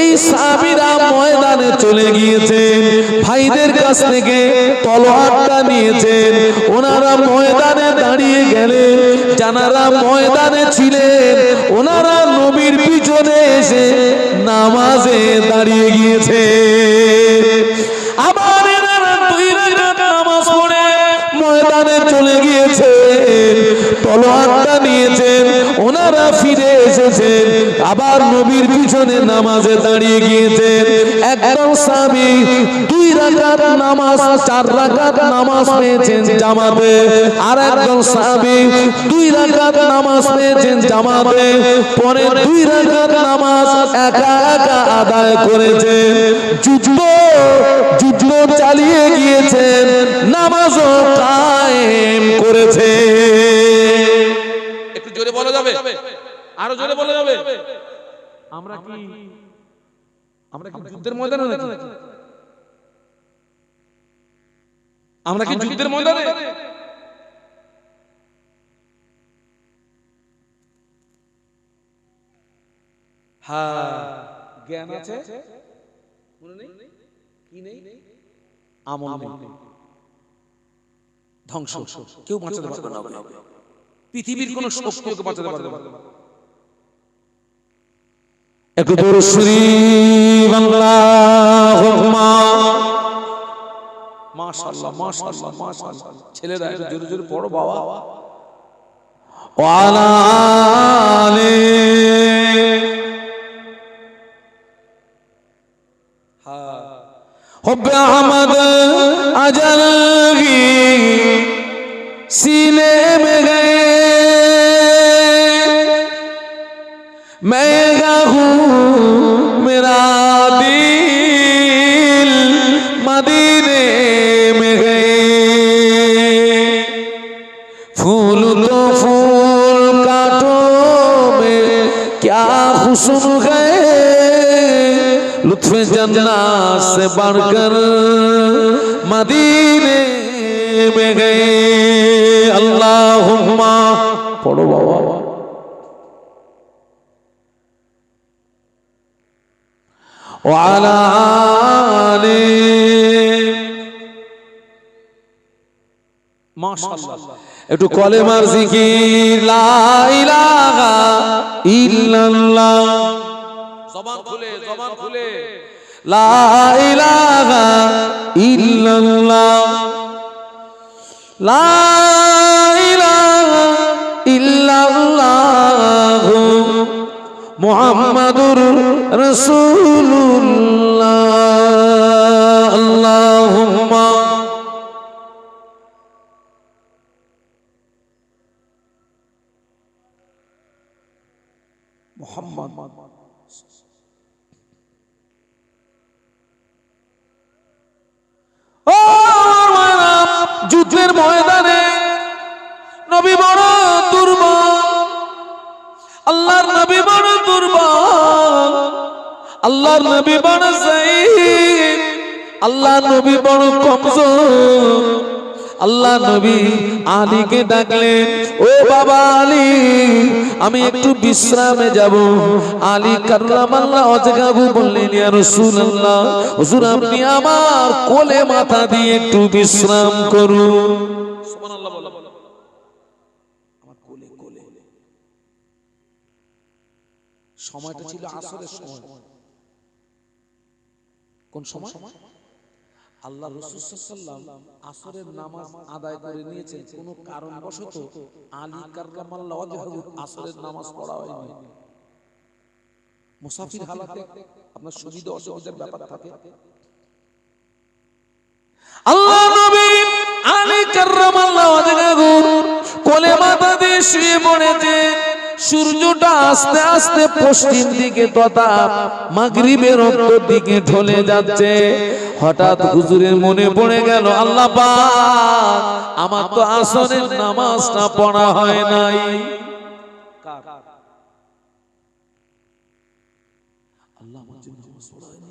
এই সাহাবীরা ময়দানে চলে গিয়েছেন। ভাইদের কাছ থেকে তলোয়ারটা নিয়েছেন। ওনারা ময়দানে দাঁড়িয়ে গেলেন। যারা ময়দানে ছিলেন ওনারা নবীর পিছনে এসে নামাজে দাঁড়িয়ে গিয়েছে। আবার এনারা 2 রাকাত নামাজ পড়ে ময়দানে চলে গিয়েছে, তলোয়ারটা নিয়েছেন। ওনারা ফিরে এসেছেন, আবার নবীর পিছনে নামাজে দাঁড়িয়ে গিয়েছেন। একদম সাহাবী 2 রাকাত নামাজ 4 রাকাত নামাজ পেয়েছেন জামাতে, আর একজন সাহাবী 2 রাকাত নামাজ পেয়েছেন জামাতে, পরে 2 রাকাত নামাজ একা একা আদায় করেছেন। যুদ্ধ চালিয়ে গিয়েছেন, নামাজও কায়েম করেছে। একটু জোরে বলা যাবে? আরো জোরে বলা যাবে? আমরা কি যুদ্ধের ময়দানে নাকি? আমরা কি যুদ্ধের ময়দানে? হ্যাঁ, জ্ঞান আছে, মনে নেই, কি নেই? আমল নেই, ধ্বংস। কেউ বাঁচাতে পারবে না, পৃথিবীর কোন শক্তি ওকে বাঁচাতে পারবে না। একটু দরুদ শরীফ আল্লাহুম্মা মাশাআল্লাহ মাশাআল্লাহ মাশাআল্লাহ। ছেলেরা একটু জোরে জোরে পড়ো বাবা। ওয়া আলা আলি हुब्बे अहमद अजल की सीने में गए, मैं गाहूं मेरा दिल मदीने में गए। फूल तो फूल कांटों में क्या खुशबू गए, लुत्फ़े जन्नत से बढ़कर मदीने में गए। अल्लाहुम्मा पढ़ो बाबा। व अला आले মাশাআল্লাহ। একটু কলেমার জিকির লা ইলাহা ইল্লাল্লাহ, জবান খুলে লা ইলাহা ইল্লাল্লাহ, লা ইলাহা ইল্লাল্লাহ মুহাম্মাদুর রাসূলুল্লাহ। আল্লাহুম্মা মুহাম্মদ। ও মায়েরা, যুদ্ধের ময়দানে নবী বড় দুর্বল, আল্লাহর নবী বড় দুর্বল, আল্লাহর নবী বড় যায়েব, আল্লাহর নবী বড় কমজোর। আল্লাহ নবী আলীকে ডাকলেন, ও বাবা আলী, আমি একটু বিশ্রামে যাব। আলী কাররামাল্লাহু ওয়াজহাহু বললেন, ইয়া রাসূলুল্লাহ, হুজুর আপনি আমার কোলে মাথা দিয়ে একটু বিশ্রাম করুন। সুবহানাল্লাহ বলো। আমার কোলে সময়টা ছিল আসরের সময়। কোন সময়? আল্লাহ রাসূল সাল্লাল্লাহু আলাইহি ওয়াসাল্লাম আসরের নামাজ আদায় করে নিয়েছেন, কোন কারণবশত আলী কাররামাল্লাহু ওয়াজহাহু আসরের নামাজ পড়া হয়নি। মুসাফির হালাতে আপনার সুবিধা অসুবিধার ব্যাপার থাকে। আল্লাহ নবী আলী কাররামাল্লাহু ওয়াজহাহু কোলে মাথা দিয়ে শুয়ে পড়েছে। সূর্যটা আস্তে আস্তে পশ্চিম দিকে তথা মাগরিবের উত্তর দিকে ঢলে যাচ্ছে। হঠাৎ হুজুরের মনে পড়ে গেল, আল্লাহ পাক, আমার তো আসরের নামাজটা পড়া হয় নাই। আল্লাহ আমার জন্য নামাজ পড়া হয়নি।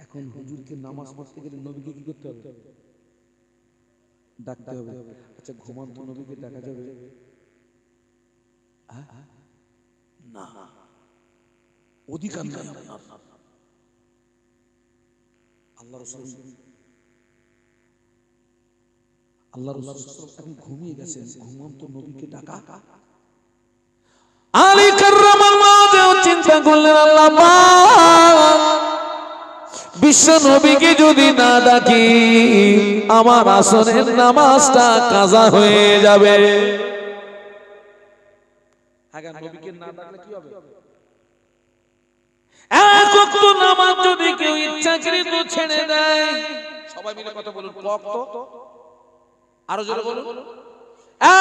এখন হুজুরকে নামাজ পড়তে গেলে নবীকে কি করতে হবে? ডাকতে হবে। আচ্ছা, ঘুমন্ত নবীকে ডাকা যাবে? না, অধিকার নাই আপনার। আল্লাহ রাসূল এখন ঘুমিয়ে গেছেন, ঘুমন্ত নবীকে ডাকা। আলী কাররামাল্লাহু ওয়াজহাহু চিন্তা করলেন, আল্লাহ পাক, বিশ্ব নবীকে যদি না ডাকি আমার আসরের নামাজটা কাজা হয়ে যাবে। আগে নবীকে না ডাকলে কি হবে? এক ওয়াক্ত নামাজ যদি কেউ ইচ্ছাকৃত ছেড়ে দেয়, সবাই মিলে কথা বলুন। ওয়াক্ত আরো জোরে বলুন।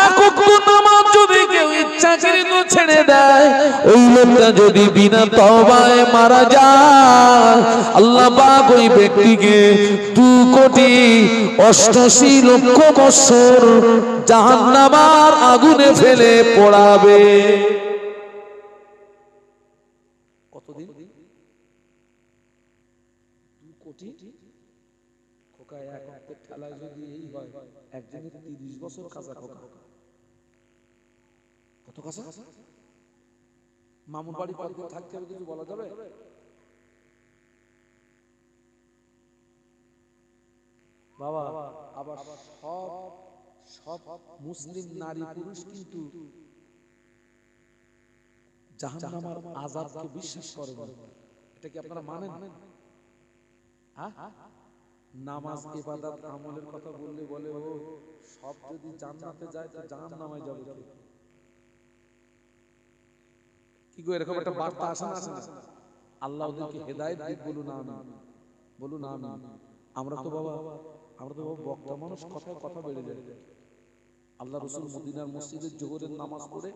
এক ওয়াক্ত নামাজ যদি কেউ ইচ্ছাকৃত ছেড়ে দেয়, ওই লোকটা যদি বিনা তওবায় মারা যায়, আল্লাহ পাক ওই ব্যক্তিকে 2,88,00,000 বছর জাহান্নামের আগুনে ফেলে পোড়াবে। কতদিন? 2 কোটি। খোকা এক ওয়াক্তের ঠেলায় যদি এই হয়, একজনের 30 বছর কাজা। খোকা কত কাজা? মামুন বাড়ি কত থাকতে হবে কিছু বলা যাবে? বাবা, আবার সব মুসলিম নারী পুরুষ কিন্তু জাহান্নামের আযাবকে বিশ্বাস করে না। এটা কি আপনারা মানেন? নামাজ, ইবাদত, আমলের কথা বললে বলে ও সব যদি জান্নাতে যায় তো জাহান্নামে যাবে। কি গো, এরকম একটা বার্তা আসে না? আল্লাহ ওদেরকে হেদায়েত দিক। বলুন আমিন। আমরা তো বাবা বক্তা মানুষ, কথা বেড়ে যায়। আল্লাহ রাসূল মদিনার মসজিদের জোহরের নামাজ পড়ে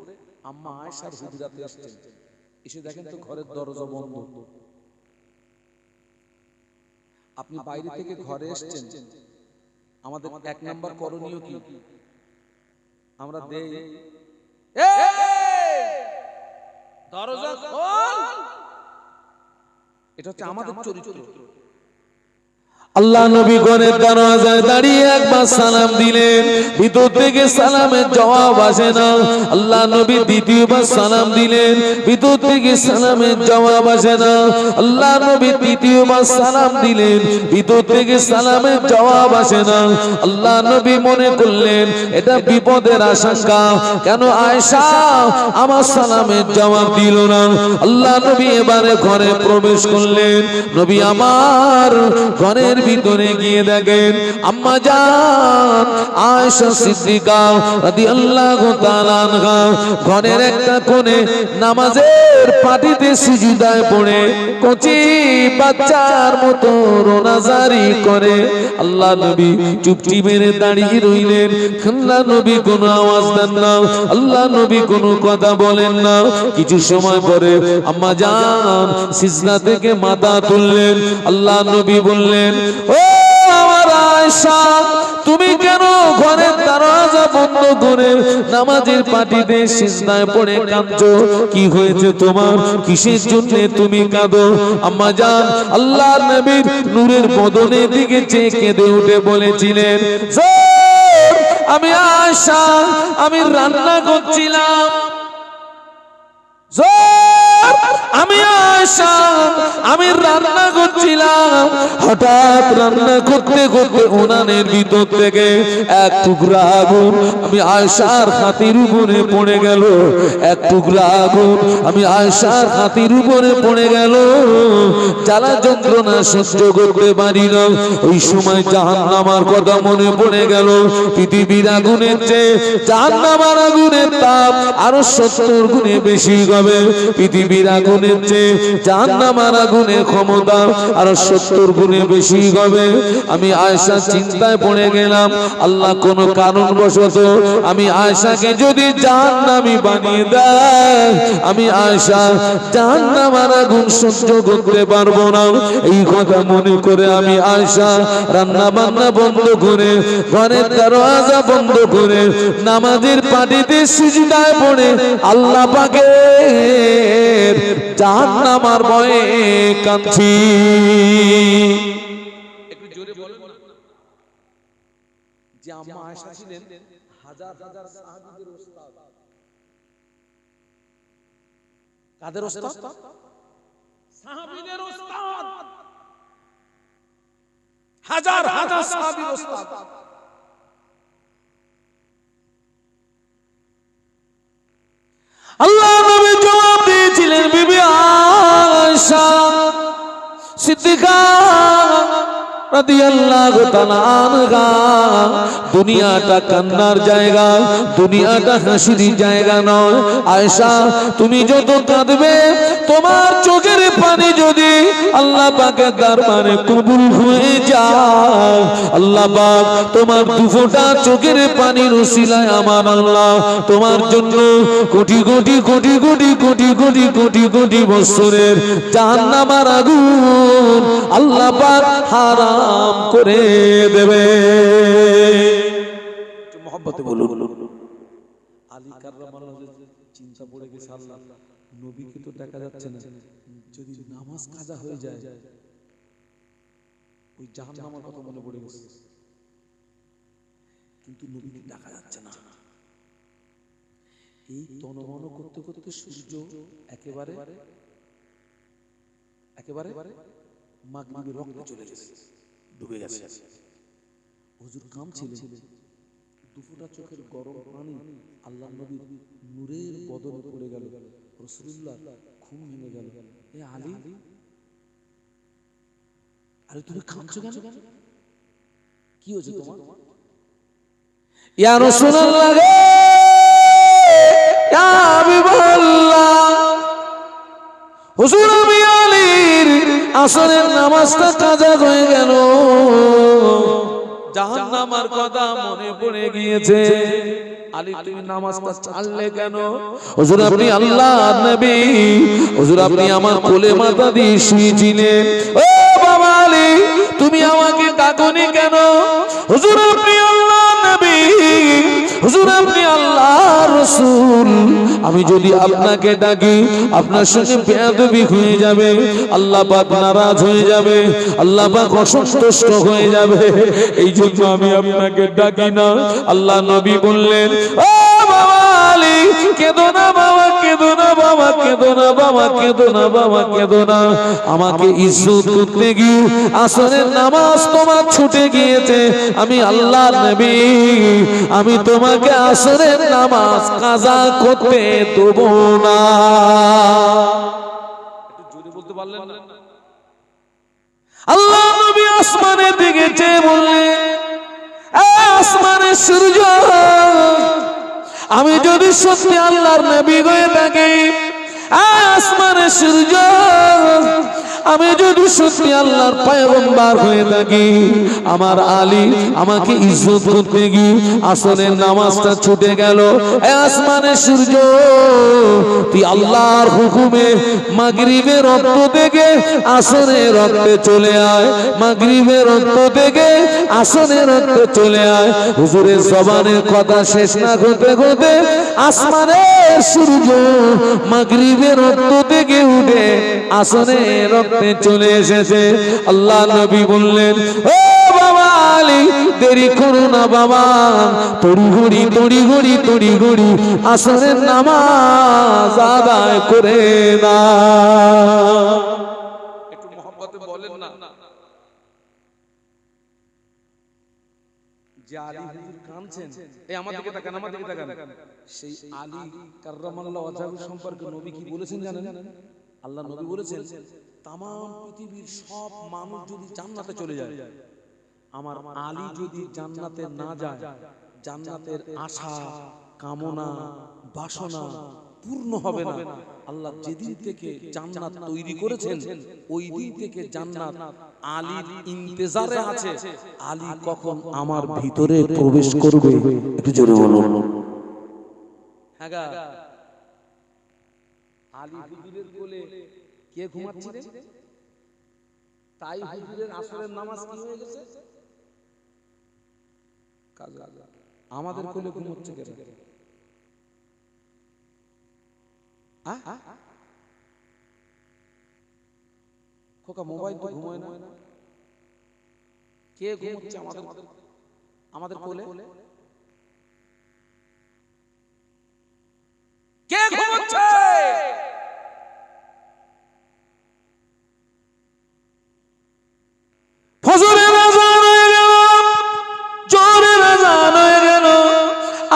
আম্মা আয়েশার হুজরাতে আসছেন। এসে দেখেন তো ঘরের দরজা বন্ধ। আপনি বাইরে থেকে ঘরে এসেছেন, আমাদের 1 নাম্বার করণীয় কি? আমরা দেই, দরজা খোল। এটা হচ্ছে আমাদের চরিত্র। আল্লাহ নবী ঘরের দরজায় দাঁড়িয়ে একবার সালাম দিলেন, ভিতর থেকে সালামের জবাব আসে না। আল্লাহ নবী দ্বিতীয়বার সালাম দিলেন, ভিতর থেকে সালামের জবাব আসে না। আল্লাহ নবী তৃতীয়বার সালাম দিলেন, ভিতর থেকে সালামের জবাব আসে না। আল্লাহ নবী মনে করলেন এটা বিপদের আশঙ্কা, কেন আয়েশা আমার সালামের জবাব দিল না। আল্লাহ নবী এবারে ঘরে প্রবেশ করলেন। নবী আমার ঘরের ভিতরে গিয়ে দেখেন আম্মা জান আয়েশা সিদ্দিকা রাদিয়াল্লাহু তাআলা আনহা ঘরের একটা কোণে নামাজের পাটিতে সিজদায় পড়ে কচি বাচ্চার মতো রোনাজারি করে। আল্লাহ নবী চুপটি মেরে দাঁড়িয়ে রইলেন। আল্লাহ নবী কোনো আওয়াজ দেন না, আল্লাহ নবী কোনো কথা বলেন না। কিছু সময় পরে আম্মা জান সিজদা থেকে মাথা তুললেন। আল্লাহ নবী বললেন, ও আমার আয়েশা, তুমি কেন ঘরের দরজা বন্ধ করে নামাজের পাটিতে সিজদায় পড়ে কাঁদছো? কি হয়েছে তোমার? কিসের জন্য তুমি কাঁদো? আম্মা জান আল্লাহর নবীর নূরের বদনের দিকে চেয়ে কেঁদে উঠে বলেছিলেন, আমি আয়েশা, আমি রান্না করছিলাম, আমি আয়েশা, আমি রান্না করছিলাম, হঠাৎ রান্না করতে করতে উনানের ভিতর থেকে এক টুকরা আগুন আমি আয়েশার হাতের উপরে পড়ে গেল। এক টুকরা আগুন আমি আয়েশার হাতের উপরে পড়ে গেল। জ্বালা যন্ত্রণা সহ্য করতে পারি না। ওই সময় জাহান্নামের কথা মনে পড়ে গেল। পৃথিবীর আগুনের চেয়ে জাহান্নামের আগুনের তাপ আরো 70 গুণে বেশি হবে। পৃথিবীর আগুনের চেয়ে জাহান্নামের আগুনের ক্ষমতা আরো 70 গুণে বেশি হবে। আমি আয়েশা চিন্তায় পড়ে গেলাম, আল্লাহ কোন কারণবশত আমি আয়েশাকে যদি জাহান্নামী বানিয়ে দেয়, আমি আয়েশা জাহান্নামের আগুন সহ্য করতে পারবো না। এই কথা মনে করে আমি আয়েশা রান্না বান্না বন্ধ করে ঘরের দরজা বন্ধ করে নামাজের পাটিতে সিজদায় পড়ে আল্লাহ পাকের জাহান্নামের ভয়ে কাঁদছি। একটু জোরে বলুন যে আম্মা আয়েশা ছিলেন হাজার হাজার সাহাবীদের ওস্তাদ। কাদের ওস্তাদ? সাহাবীদের ওস্তাদ। হাজার হাজার সাহাবীর ওস্তাদ। আল্লাহ নবী জবাব দিয়েছিলেন, বিবি আয়েশা সিদ্দিকা রাদিয়াল্লাহু তাআলা আনহা, দুনিয়াটা কান্নার জায়গা, দুনিয়াটা হাসির জায়গা নয়। আয়েশা, তুমি যত কাঁদবে তোমার চোখের পানি যদি আল্লাহ পাকের দরবারে কবুল হয়ে যায়, আল্লাহ পাক তোমার দুফোঁটা চোখের পানির উসিলায় আমার আল্লাহ তোমার জন্য কোটি কোটি কোটি কোটি কোটি কোটি কোটি কোটি বছরের জাহান্নামের আগুন আল্লাহ পাক হারাম করে দেবে। মহব্বতে বলুন। আলী কাররামাল্লাহু চিন্তা পড়ে গেছে, আল্লাহ নবীকে তো দেখা যাচ্ছে না, যদি নামাজ কাজা হয়ে যায় ওই জাহান্নামের কথা মনে পড়ে গেছে, কিন্তু নবীকে দেখা যাচ্ছে না। এই তনমন করতে করতে সূর্য একেবারে একেবারে মাগরিবের রক্তে চলে গেছে, ডুবে গেছে। হুজুর কাঁদছিলেন, দুফোঁটা চোখের গরম পানি আল্লাহ নবীর নূরের বদনে পড়ে গেল। রাসূলুল্লাহ ঘুম ভেঙে গেল। এ আলী, আরে তুমি কাঁদছো কেন? কি হয়েছে তোমার? ইয়া রাসূলুল্লাহ রে, ইয়া হাবিবাল্লাহ, হুজুর আমি আলীর আসরের নামাজটা কাজা হয়ে গেল, জাহান্নামের কথা মনে পড়ে গিয়েছে। আলী তুমি নামাজটা ছাড়লে কেন? হুজুর আপনি আল্লাহর নবী, হুজুর আপনি আমার কোলে মাথা দিয়ে শুয়েছিলেন। ও বাবা আলী, তুমি আমাকে ডাকনি কেন? হুজুর আপনি আল্লাহর নবী, হুজুর আপনি আল্লাহর রাসূল, আমি যদি আপনাকে ডাকি আপনার সঙ্গে বেয়াদবি হয়ে যাবে, আল্লাহ পাক নারাজ হয়ে যাবে, আল্লাহ পাক অসন্তুষ্ট হয়ে যাবে, এই জন্য আমি আপনাকে ডাকি না। আল্লাহ নবী বললেন, ও বাবা আলী, কেঁদো না বাবা, কেঁদো না বাবা, কেঁদো না বাবা, কেঁদো না বাবা, কেঁদো না। আমাকে ইজ্জত করতে গিয়ে আসরের নামাজ তোমার ছুটে গিয়েছে, আমি আল্লাহর নবী, আমি তোমাকে আসরের নামাজ কাজা করতে দেব না। একটু জোরে বলতে পারলেন না? আল্লাহ নবী আসমানের দিকে চেয়ে বললেন, আসমানের সূর্য, আমি যদি সত্যি আল্লাহর নবী হয়ে থাকি, আসমানের সূর্য, আমি যদি সত্যি আল্লাহর পয়গম্বর হয়ে থাকি, আমার আলী আমাকে ইজ্জত করতে গিয়ে আসরের নামাজটা ছুটে গেল। আসমানের সূর্য, তুই আল্লাহর হুকুমে মাগরিবের রক্ত থেকে আসরের রক্তে চলে আয়, মাগরিবের রক্ত থেকে আসরের রক্তে চলে আয়। হুজুরের জবানের কথা শেষ না হতে হতে আসমানের সূর্য মাগরিবের রক্ত থেকে উঠে আসরের রক্তে চলে এসেছে। আল্লাহ নবী বললেন, ও বাবা আলী, দেরি করো না বাবা, তড়িঘড়ি তড়িঘড়ি তড়িঘড়ি আসরের নামাজ আদায় করে না। একটু মহব্বতে বলেন না যে আলী হুজুর কাঁদছেন, এই আমার দিকে তাকান, আমার দিকে তাকান। সেই আলী কাররামাল্লাহু ওয়াজহাহু সম্পর্কে নবী কি বলেছেন জানেন? আল্লাহ নবী বলেছেন, তামাম পৃথিবীর সব মানুষ যদি জান্নাতে চলে যায়, আমার আলী যদি জান্নাতে না যায়, জান্নাতের আশা কামনা বাসনা পূর্ণ হবে না। আল্লাহ যেদিন থেকে জান্নাত তৈরি করেছেন, ওই দিন থেকে জান্নাত আলীর ইন্তজারে আছে, আলী কখন আমার ভিতরে প্রবেশ করবে। একটু জোরে বলুন। হ্যাঁ গা, আলী হুজুরের কোলে কে ঘুমাচ্ছে? তাই হুজুরের আসরের নামাজ কি হয়ে গেছে? কাজা। আমাদের কোলে ঘুমাচ্ছে কেন? খোকা মোবাইল তো ঘুমায় না, কে ঘুমাচ্ছে আমাদের কোলে? কে ঘুমাচ্ছে? ফজরের আযান হয়ে গেল, জোহরের আযান হয়ে গেল,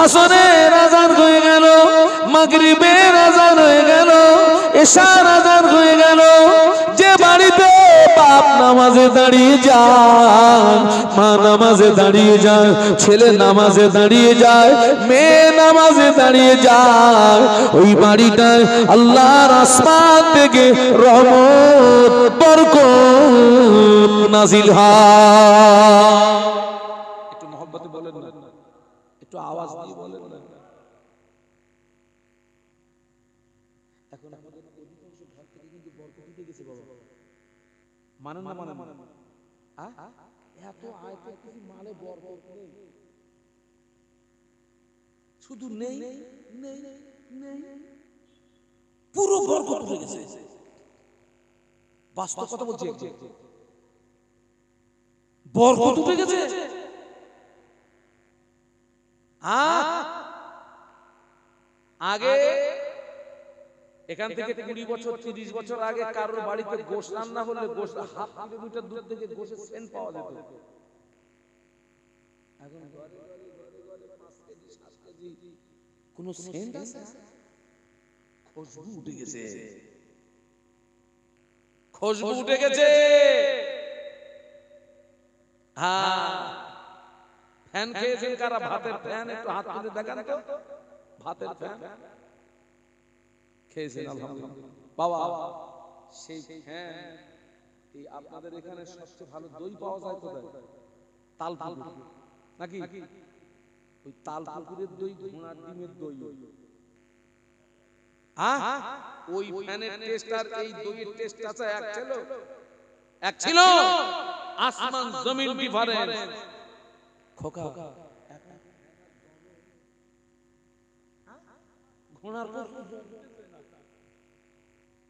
আসরের আযান হয়ে গেল, মাগরিবের আযান হয়ে গেল, এশার আযান হয়ে গেল। যে বাড়িতে বাপ নামাজে দাঁড়িয়ে যায়, মা নামাজে দাঁড়িয়ে যায়, ছেলে নামাজে দাঁড়িয়ে যায়, মেয়ে নামাজে দাঁড়িয়ে যায়, ওই বাড়িটায় আল্লাহর আসমান থেকে রহমত বরকত নাজিল হয়। একটু মহব্বতে বলেন না, একটু আওয়াজ দিয়ে বলেন না। এখন আমাদের অধিকাংশ ঘর থেকে কিন্তু বরকত উঠে গেছে বাবা, মানেন না মানেন না? এত আয়তে কিছু মালে বরকত নেই, শুধু নেই নেই নেই, পুরো বরকত উঠে গেছে। বাস্তব কথা বলছি, বরকত উঠে গেছে। আগে এখান থেকে 20 বছর 30 বছর আগে কারোর বাড়িতে গোশত রান্না হলে গোশত হাফ কিলোমিটার দূর থেকে গোশতের সেন্ট পাওয়া যেত। এখন ঘরে ঘরে 5 কেজি 7 কেজি কোন সেন্ট আছে? খুশবু উঠে গেছে, খুশবু উঠে গেছে। হ্যাঁ, ফ্যান খেয়েছেন কারা? ভাতের ফ্যান, একটু হাত তুলে দেখান তো। ভাতের ফ্যান খেয়েছেন? আলহামদুলিল্লাহ বাবা। সেই ফ্যান, এই আপনাদের এখানে সবচেয়ে ভালো দই পাওয়া যায় কোথায়? তালপুকুর নাকি? ওই তালপুকুরের দই, ঘোড়ার ডিমের দই। ওই ফ্যানের টেস্ট আর এই দইয়ের টেস্ট আছে এক ছিল আসমান জমিন ডিফারেন্স। খোকা ঘোড়ার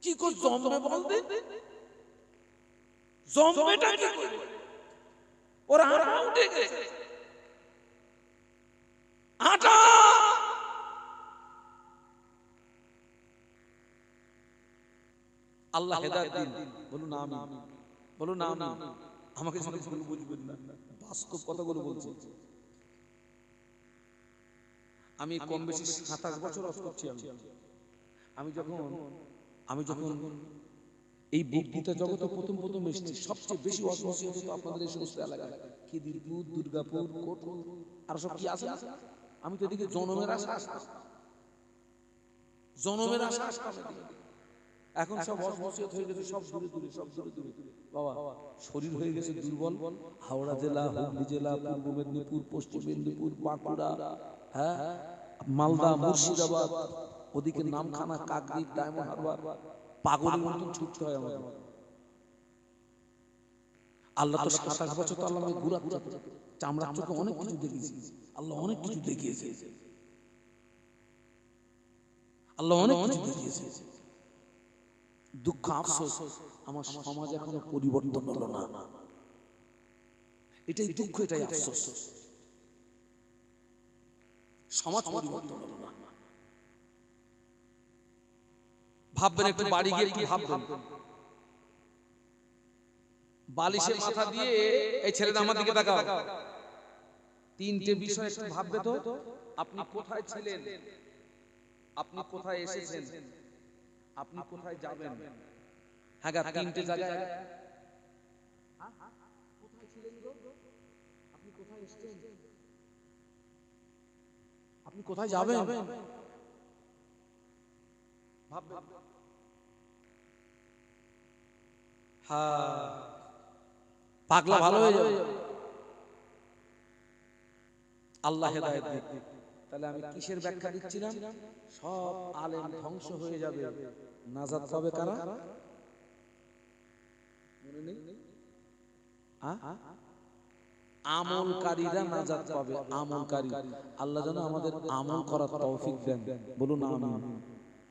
কি কো জম্বে বলতে জম্বেটা কি করে ওর আটা উঠে গেছে আটা আল্লাহ হেদায়েত দিন বলুন আমিন বলুন আমিন আমাকে যেন ভুল বুঝবেন না বাস্তব কথাগুলো বলছি আমি কম বেশি 27 বছর হজ করছি আমি যখন এই বক্তৃতা জগতে প্রথম এসেছি সবচেয়ে বেশি অসুবিধা হতো আপনাদের এই সমস্ত এলাকায় খিদিরপুর দুর্গাপুর কোটপুর আর সব কি আছে আমি তো এদিকে জনমের আশা আসতাম এখন সব অসুবিধা হয়ে গেছে সব দূরে দূরে বাবা শরীর হয়ে গেছে দুর্বল হাওড়া জেলা হুগলি জেলা পূর্ব মেদিনীপুর পশ্চিম মেদিনীপুর বাঁকুড়া হ্যাঁ মালদা মুর্শিদাবাদ ওদিকে নামখানা কাকদ্বীপ ডায়মন্ড হারবার পাগলের মতন ছুটতে হয় আমাদের আল্লাহ তো 27 বছর তো আল্লাহ আমাকে ঘুরাচ্ছে চামড়ার চোখে অনেক কিছু দেখিয়েছে আল্লাহ অনেক কিছু দেখিয়েছে দুঃখ আফসোস আমার সমাজ এখনো পরিবর্তন হলো না এটাই দুঃখ এটাই আফসোস সমাজ পরিবর্তন হলো না ভাববেন একটু বাড়ি গিয়ে একটু ভাববেন বালিশের মাথা দিয়ে এই ছেলেটা আমার দিকে তাকাও তিনটে বিষয় একটু ভাববে তো আপনি কোথায় ছিলেন আপনি কোথায় এসেছেন আপনি কোথায় যাবেন হ্যাঁ তিনটে জায়গায় কোথায় ছিলেন গো আপনি কোথায় এসেছেন আপনি কোথায় যাবেন ভাববেন হ্যাঁ পাগলা ভালো হয়ে যাবে আল্লাহ হেদায়েত দিক তাহলে আমি কিসের ব্যাখ্যা দিচ্ছিলাম সব আলেম ধ্বংস হয়ে যাবে নাজাত পাবে কারা মনে নেই আমলকারীরা নাজাত পাবে আমলকারী আল্লাহ যেন আমাদের আমল করার তৌফিক দেন বলুন আমিন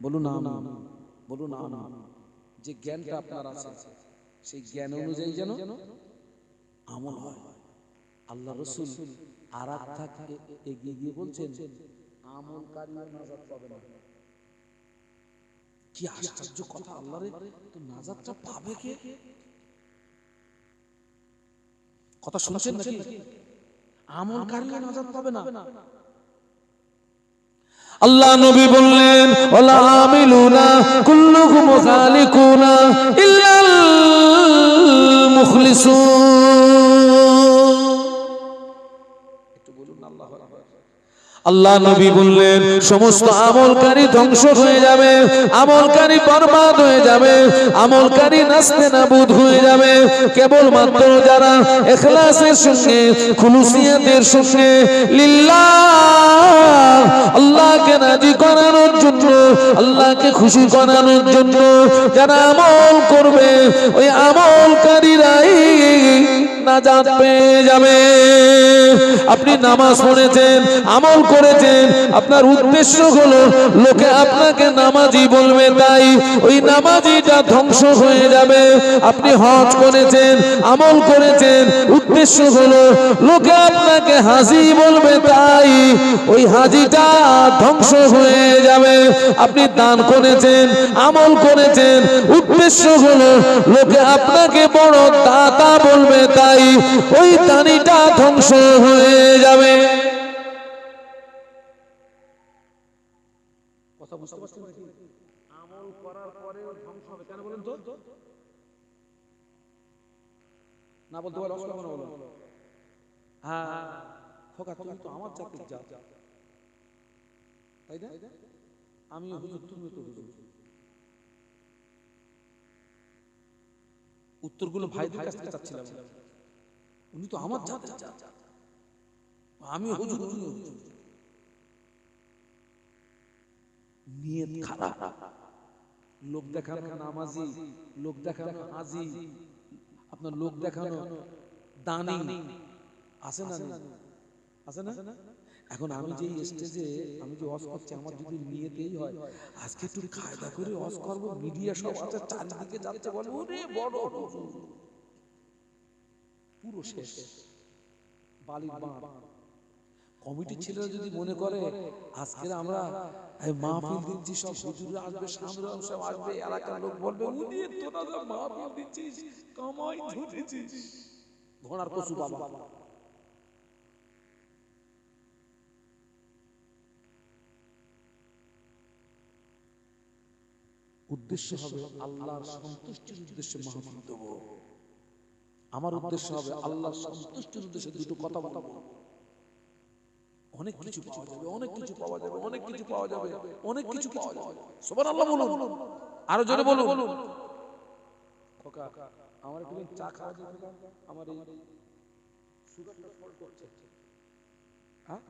বলুন আমিন বলুন আমিন যে জ্ঞানটা আপনার আছে সেই জ্ঞান অনুযায়ী যেন আমল হয় আল্লাহ রাসূল আর এগিয়ে গিয়ে বলছেন আমলকারীরা নাজাত পাবে না কি আশ্চর্য কথা আল্লাহ রে তো নাজাতটা পাবে কে কথা শুনছেন নাকি আমলকারীরা নাজাত পাবে না আল্লাহ নবী বললেন ওয়ালা আমিলুনা কুল্লুহুম খালিকুনা ইল্লাল মুখলিসুন একটু বলুন আল্লাহু আকবার আল্লাহ নবী বললেন সমস্ত আমলকারী ধ্বংস হয়ে যাবে আমলকারী বরবাদ হয়ে যাবে আমলকারী নাস্তেনাবুদ হয়ে যাবে কেবলমাত্র যারা ইখলাসের সঙ্গে খুলুসিয়াতের সঙ্গে লিল্লাহ আল্লাহকে রাজি করানোর জন্য আল্লাহকে খুশি করানোর জন্য যারা আমল করবে ওই আমলকারীরাই নাজাত পেয়ে যাবে আপনি নামাজ পড়েছেন আমল করেছেন আপনার উদ্দেশ্য হলো লোকে আপনাকে নামাজি বলবে তাই ওই নামাজিটা ধ্বংস হয়ে যাবে আপনি হজ করেছেন আমল করেছেন উদ্দেশ্য হলো লোকে আপনাকে হাজী বলবে তাই ওই হাজীটা ধ্বংস হয়ে যাবে আপনি দান করেছেন আমল করেছেন উদ্দেশ্য হলো লোকে আপনাকে বড় দাতা বলবে তাই ওই দানিটা ধ্বংস হয়ে যাবে কথা বুঝতে পারছেন নাকি আমল করার পরেও ধ্বংস হবে কেন বলেন তো না বলতে পারলে অসুবিধা হবে না বলো হ্যাঁ খোকা তুমি তো আমার জাতির জাত তাই না আমি হুজুর তুমি তো হুজুর উত্তরগুলো ভাইদের কাছ থেকে চাচ্ছিলাম উনি তো আমার জাতের জাত আমি হুজুর উনি হুজুর নিয়ত খারাপ লোক দেখানো নামাজি লোক দেখানো হাজি আপনার লোক দেখানো দানি আছে না আছে না এখন আমি যে স্টেজে আমি যে ওয়াজ করছি, আমার যদি নিয়েতেই হয় আজকে একটু কায়দা করে ওয়াজ করব, মিডিয়া সব আছে চারিদিকে যাচ্ছে, বলে ওরে বড় হুজুর, পুরো শেষ বালির বাঁধ। কমিটির ছেলেরা যদি মনে করে আজকে আমরা মাহফিল দিচ্ছি, সব হুজুররা আসবে, সামনে সব আসবে, এলাকার লোক বলবে উনি তোরা যা মাহফিল দিচ্ছিস কামাই ধরেছিস, ঘোড়ার কসু বাবা। উদ্দেশ্য হবে আল্লাহর সন্তুষ্টির উদ্দেশ্যে মাহফিল দেব। আমার উদ্দেশ্য হবে আল্লাহর সন্তুষ্টির উদ্দেশ্যে দুটো কথা বলবো। অনেক কিছু পাওয়া যাবে, অনেক কিছু পাওয়া যাবে, অনেক কিছু পাওয়া যাবে, অনেক কিছু পাওয়া যাবে। সুবহানাল্লাহ বলুন, আরো জোরে বলুন। খোকা আমার একটু চা খাওয়া যাবে? আমার এই সুগারটা ফল করছে। হ্যাঁ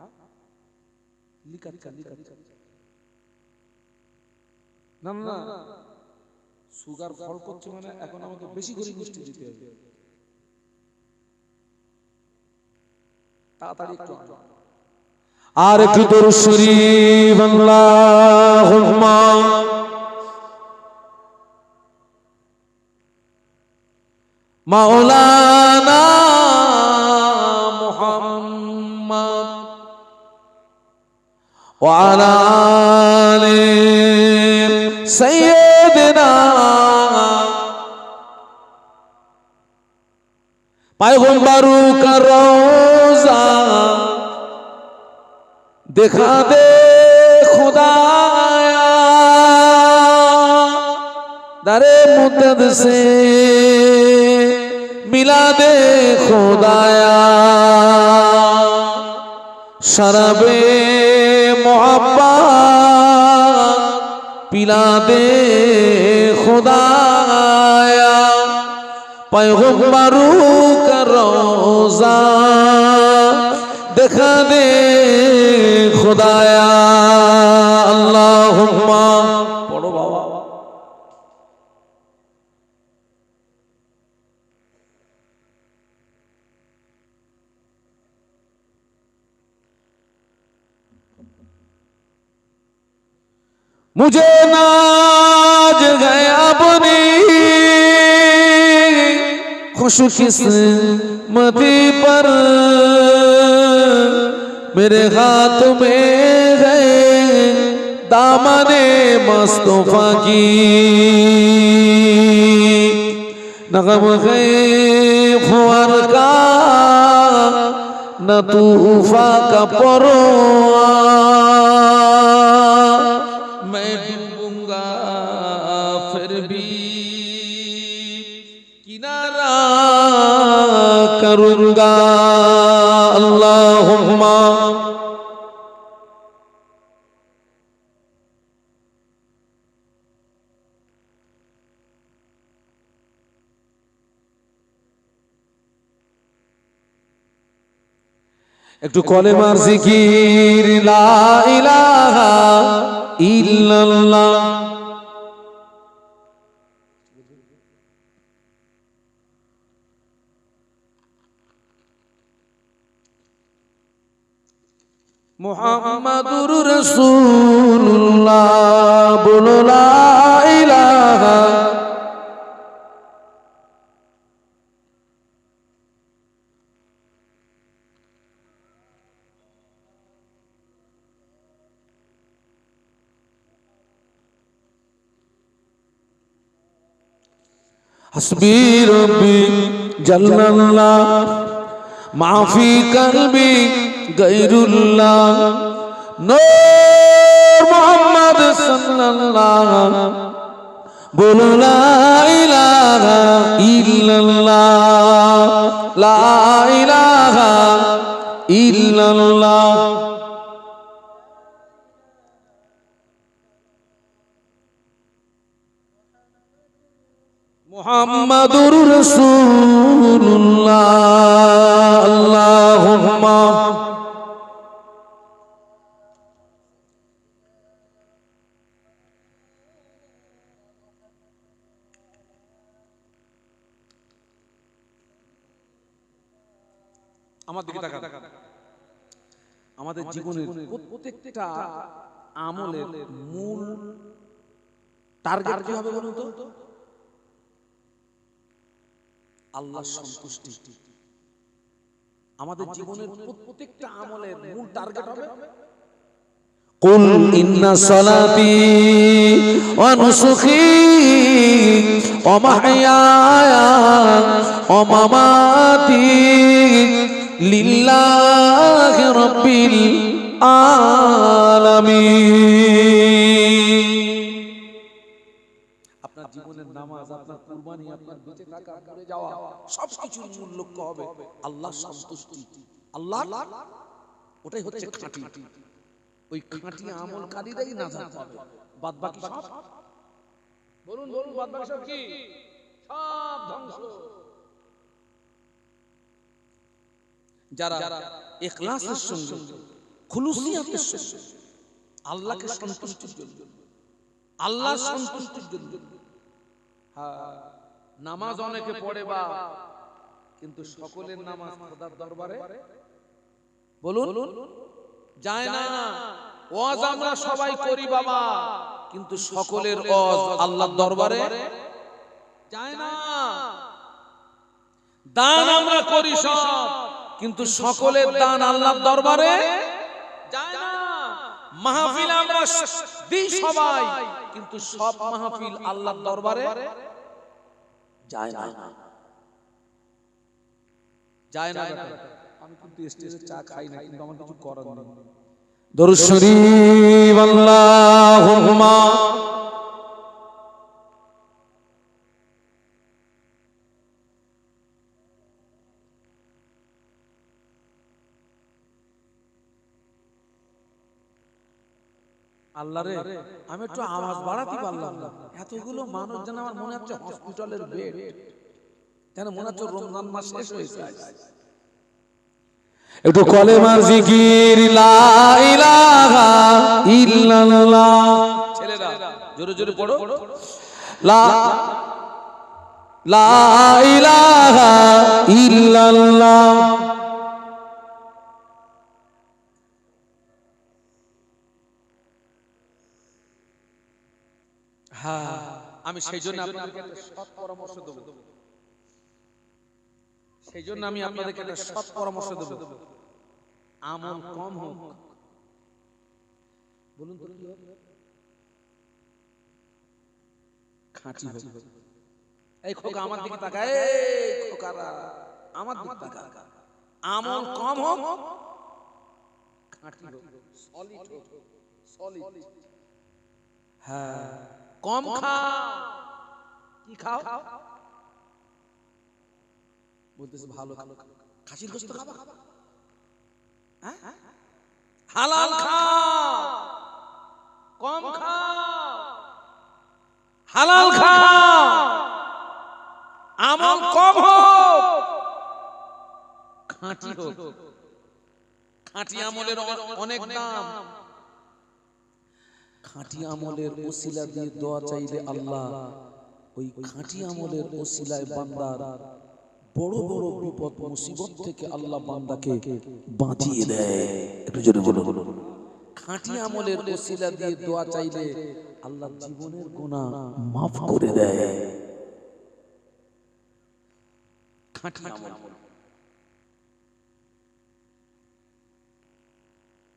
লিকাচ্ছা লিকাচ্ছা। না না না, সুগার ফল করছে মানে এখন আমাকে বেশি করে মিষ্টি দিতে হবে, তাড়াতাড়ি একটু আর একটু দরুদ শরীফ আল্লাহুম্মা মাওলানা মুহাম্মদ ওয়া আলা আলি সাইয়্যিদিনা। पैगंबरों का रोजा दिखा दे खुदाया, दरे मुद्दत से मिला दे खुदाया, शराबे मोहब्बत पिला दे खुदाया। पैगंबरों का रोजा दिखा दे खुदाया। अल्लाहुम्मा पढ़ो बाबा। मुझे नाज गए अपनी खुशकिस्मती पर, मेरे हाथ में है दामने मुस्तफा की, नगम है फुअर का न तूफा का परवा, मैं डूबूंगा फिर भी किनारा करूंगा। अल्लाहुम्मा একটু কলেমার জিকির লা ইলাহা ইল্লাল্লাহ। মুহাম্মাদুর রাসূলুল্লাহ বলো লা ইলাহা। हस्बी रब्बी जल्लल्लाह माफी कल्बी गैरुल्लाह, नूर मोहम्मद सल्लल्लाह बोलो ला इलाहा इल्लल्लाह, ला इलाहा इल्लल्लाह। मुहम्मदुर रसूलुल्लाह। अल्लाहुम्मा আমার দিকে তাকান। আমাদের জীবনের প্রত্যেকটা আমলের মূল টার্গেট কি হবে বলুন তো? আল্লাহর সন্তুষ্টি। আমাদের জীবনের প্রত্যেকটা আমলের মূল টার্গেট হবে قل إن صلاتي ونسكي ومحياي ومماتي لله رب العالمين. আপনার জীবনের নামাজ, আপনার কুরবানি, আপনার বেঁচে থাকা, মরে যাওয়া সবকিছুর মূল লক্ষ্য হবে আল্লাহর সন্তুষ্টি। আল্লাহ, ওটাই হচ্ছে খাঁটি। ওই খাঁটি আমলকারীরাই নাজাত পাবে। বাদবাকি সব বলুন বলুন, বাদবাকি সব কি? সব ধ্বংস। যারা ইখলাসের সঙ্গে, খুলুসিয়াতের সঙ্গে আল্লাহকে সন্তুষ্টির জন্য, আল্লাহর সন্তুষ্টির জন্য, হ্যাঁ, নামাজ অনেকে পড়ে বা, কিন্তু সকলের নামাজ খোদার দরবারে বলুন যায় না। ওয়াজ আমরা সবাই করি বাবা, কিন্তু সকলের ওয়াজ আল্লাহর দরবারে যায় না। দান আমরা করি সব, কিন্তু সকলের দান আল্লাহর দরবারে যায় না। মাহফিল আমরা দিই সবাই, কিন্তু সব মাহফিল আল্লাহর দরবারে যায় না। যায় না। আমি কিন্তু স্টেজে চা খাই না, কিন্তু আমার কিছু করার নেই। দরুদ শরীফ আল্লাহুম্মা আল্লাহ রে, আমি একটু আওয়াজ বাড়াতে পারলাম না। এতগুলো মানুষ যেন আমার মনে হচ্ছে হসপিটালের বেড, যেন মনে হচ্ছে রমজান মাস শেষ হয়েছে। একটু কলেমার জিকির লা ইলাহা ইল্লাল্লাহ। ছেলেরা জোরে জোরে পড়ো, লা লা ইলাহা ইল্লাল্লাহ। হ্যাঁ, আমি সেই জন্য আপনাদেরকে একটা সৎ পরামর্শ দেব। সেই জন্য আমি আপনাদেরকে একটা সৎ পরামর্শ দেব। আমল কম হোক, বলুন তো কি হবে? খাঁটি হোক। এই খোকা আমার দিকে তাকা, এই খোকারা আমার দিকে তাকা। আমল কম হোক, খাঁটি হোক, সলিড হোক, সলিড। হ্যাঁ, কম খাও। কি খাও? বলতেছে ভালো খাও, খাসির গোশত খাবা, হালাল খাও, কম খাও, হালাল খাও, আমল কম হোক, খাঁটি হোক। খাঁটি আমলের অনেক দাম। খাঁটি আমলের ওসিলা দিয়ে দোয়া চাইলে আল্লাহ ওই খাঁটি আমলের ওসিলায় বান্দার বড় বড় বিপদ মুসিবত থেকে আল্লাহ বান্দাকে বাঁচিয়ে দেয়। একটু জোরে বলুন। খাঁটি আমলের ওসিলা দিয়ে দোয়া চাইলে আল্লাহ জীবনের গুনাহ মাফ করে দেয়। খাঁটি আমল।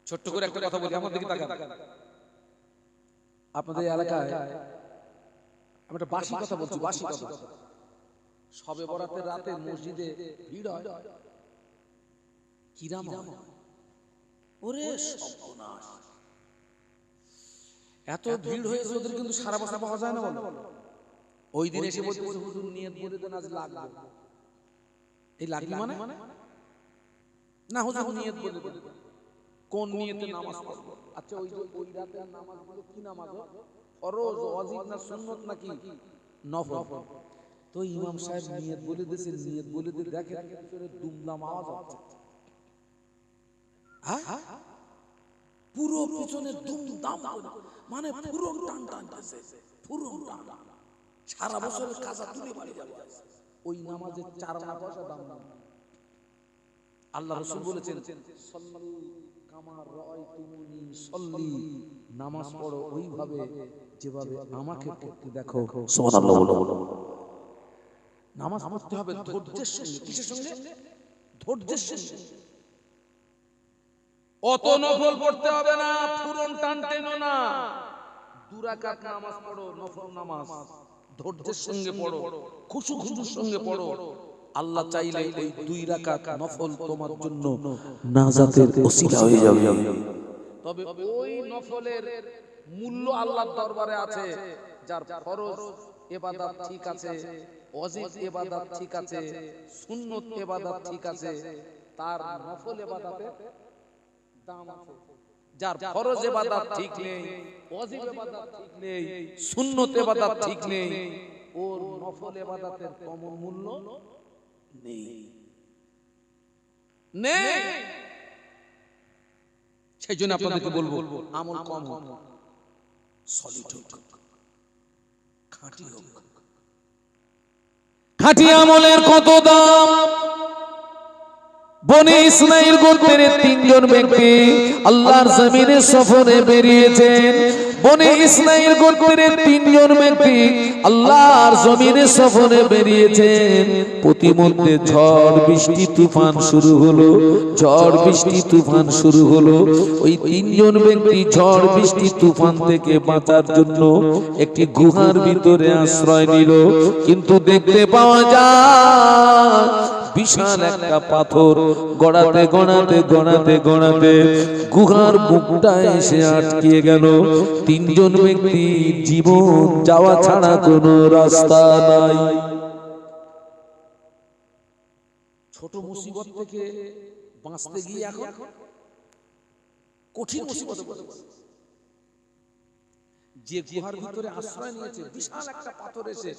ছোট্ট করে একটা কথা বলি, আমার দিকে তাকান। আপনাদের এলাকায় আমি একটা বাসি কথা বলছি, বাসি কথা। শবে বরাতের রাতে মসজিদে ভিড় হয়, কিরাম হয়। ওরে সর্বনাশ, এত ভিড় হয়েছে ওদের কিন্তু সারা বছর পাওয়া যায় না। বলো ওই দিন এসে বলতে হুজুর নিয়ত বলে দেন আজ লাগবে। এই লাগবে মানে না, হুজুর নিয়ত বলে দেন। কোন নিয়তে নামাজ পড়বো? আচ্ছা ওই যে ওই রাতের নামাজগুলো কি নামাজ? ফরজ, ওয়াজিব না সুন্নাত নাকি নফল? তো ইমাম সাহেব নিয়ত বলে দিয়েছেন, নিয়ত বলে দিয়ে দেখেন পিছনে দুমদাম আওয়াজ হচ্ছে। হ্যাঁ, পুরো পিছনে দুমদাম, মানে পুরো টান টানতেছে, পুরো টান। সারা বছরের কাজা তুলে বাড়ি যাবে। ওই নামাজের 4 আনা পয়সা দাম না। আল্লাহ রাসূল বলেছেন কামা রাআইতুমুনি সল্লি, নামাজ পড়ো ওইভাবে যেভাবে আমাকে পড়তে দেখো। সুবহানাল্লাহ বলো। নামাজ পড়তে হবে ধৈর্যের সঙ্গে। কিসের সঙ্গে? ধৈর্যের সঙ্গে। অত নফল পড়তে হবে না, ফুরন টান টেনো না। 2 রাকাত নামাজ পড়ো, নফল নামাজ ধৈর্যের সঙ্গে পড়ো, খুশুর সঙ্গে পড়ো। আল্লাহ চাইলে ওই 2 রাকাত নফল তোমার জন্য নাজাতের ওসিলা হয়ে যাবে। তবে ওই নফলের মূল্য আল্লাহর দরবারে আছে। যার ফরজ ইবাদত ঠিক আছে, ওয়াজিব ইবাদত ঠিক আছে, সুন্নত ইবাদত ঠিক আছে, তার নফল ইবাদতের দাম আছে। যার ফরজ ইবাদত ঠিক নেই, ওয়াজিব ইবাদত ঠিক নেই, সুন্নত ইবাদত ঠিক নেই, ওর নফল ইবাদতের কম মূল্য নেই নেই। সেই জন্য আপনাদেরকে বলবো আমল কম হোক, সলিড হোক, খাঁটি হোক। খাঁটি আমলের কত দাম! বনি ইসরাইল গোত্রের 3 জন ব্যক্তি আল্লাহর জমিনে সফরে বেরিয়েছেন। বনি ইসরাইল গোত্রের 3 জন ব্যক্তি আল্লাহর জমিনে সফরে বেরিয়েছেন। প্রতিমধ্যে ঝড় বৃষ্টি তুফান শুরু হলো, ঝড় বৃষ্টি তুফান শুরু হলো। ওই 3 জন ব্যক্তি ঝড় বৃষ্টি তুফান থেকে বাঁচার জন্য একটি গুহার ভিতরে আশ্রয় নিল। কিন্তু দেখতে পাওয়া যায় বিশাল একটা পাথর গড়াতে গড়াতে গড়াতে গড়াতে গুহার বুকটা এসে আটকে গেল। 3 জন ব্যক্তি জীবন যাওয়া ছাড়া কোনো রাস্তা নাই। ছোট মুসিবত থেকে বাঁচতে গিয়ে এখন কঠিন মুসিবতে পড়েছে। যে গুহার ভিতরে আশ্রয় নিয়েছে, বিশাল একটা পাথর এসে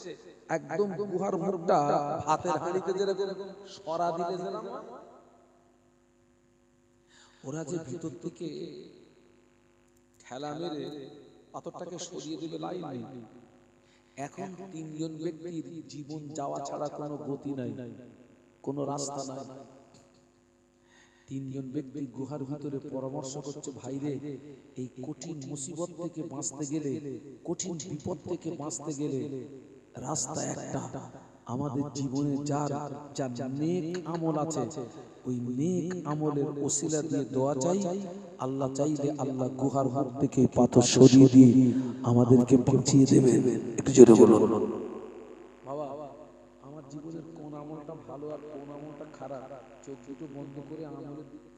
একদম গুহার মুখটা ভাতের হাঁড়িতে যেরকম সরা দিলে যেরকম, ওরা যে ভিতর থেকে ঠেলা মেরে পাথরটাকে সরিয়ে দেবে লাইন নেই। এখন 3 জন ব্যক্তির জীবন যাওয়া ছাড়া কোনো গতি নাই, কোনো রাস্তা নাই। 3 জন ব্যক্তি গুহার ভিতরে পরামর্শ করছে, ভাইরে এই কঠিন মুসিবত থেকে বাঁচতে গেলে, কঠিন বিপদ থেকে বাঁচতে গেলে রাস্তা একটা, আমাদের জীবনে যার নেক আমল আছে ওই নেক আমলের ওসিলা দিয়ে দোয়া চাই। আল্লাহ চাইলে আল্লাহ গুহার মুখ থেকে পাথর সরিয়ে দিয়ে আমাদেরকে বাঁচিয়ে দেবে। একটু জোরে বলুন। বাবা, আমার জীবনের কোন আমলটা ভালো আর কোন আমলটা খারাপ, চোখ দুটো বন্ধ করে আমলের দিকে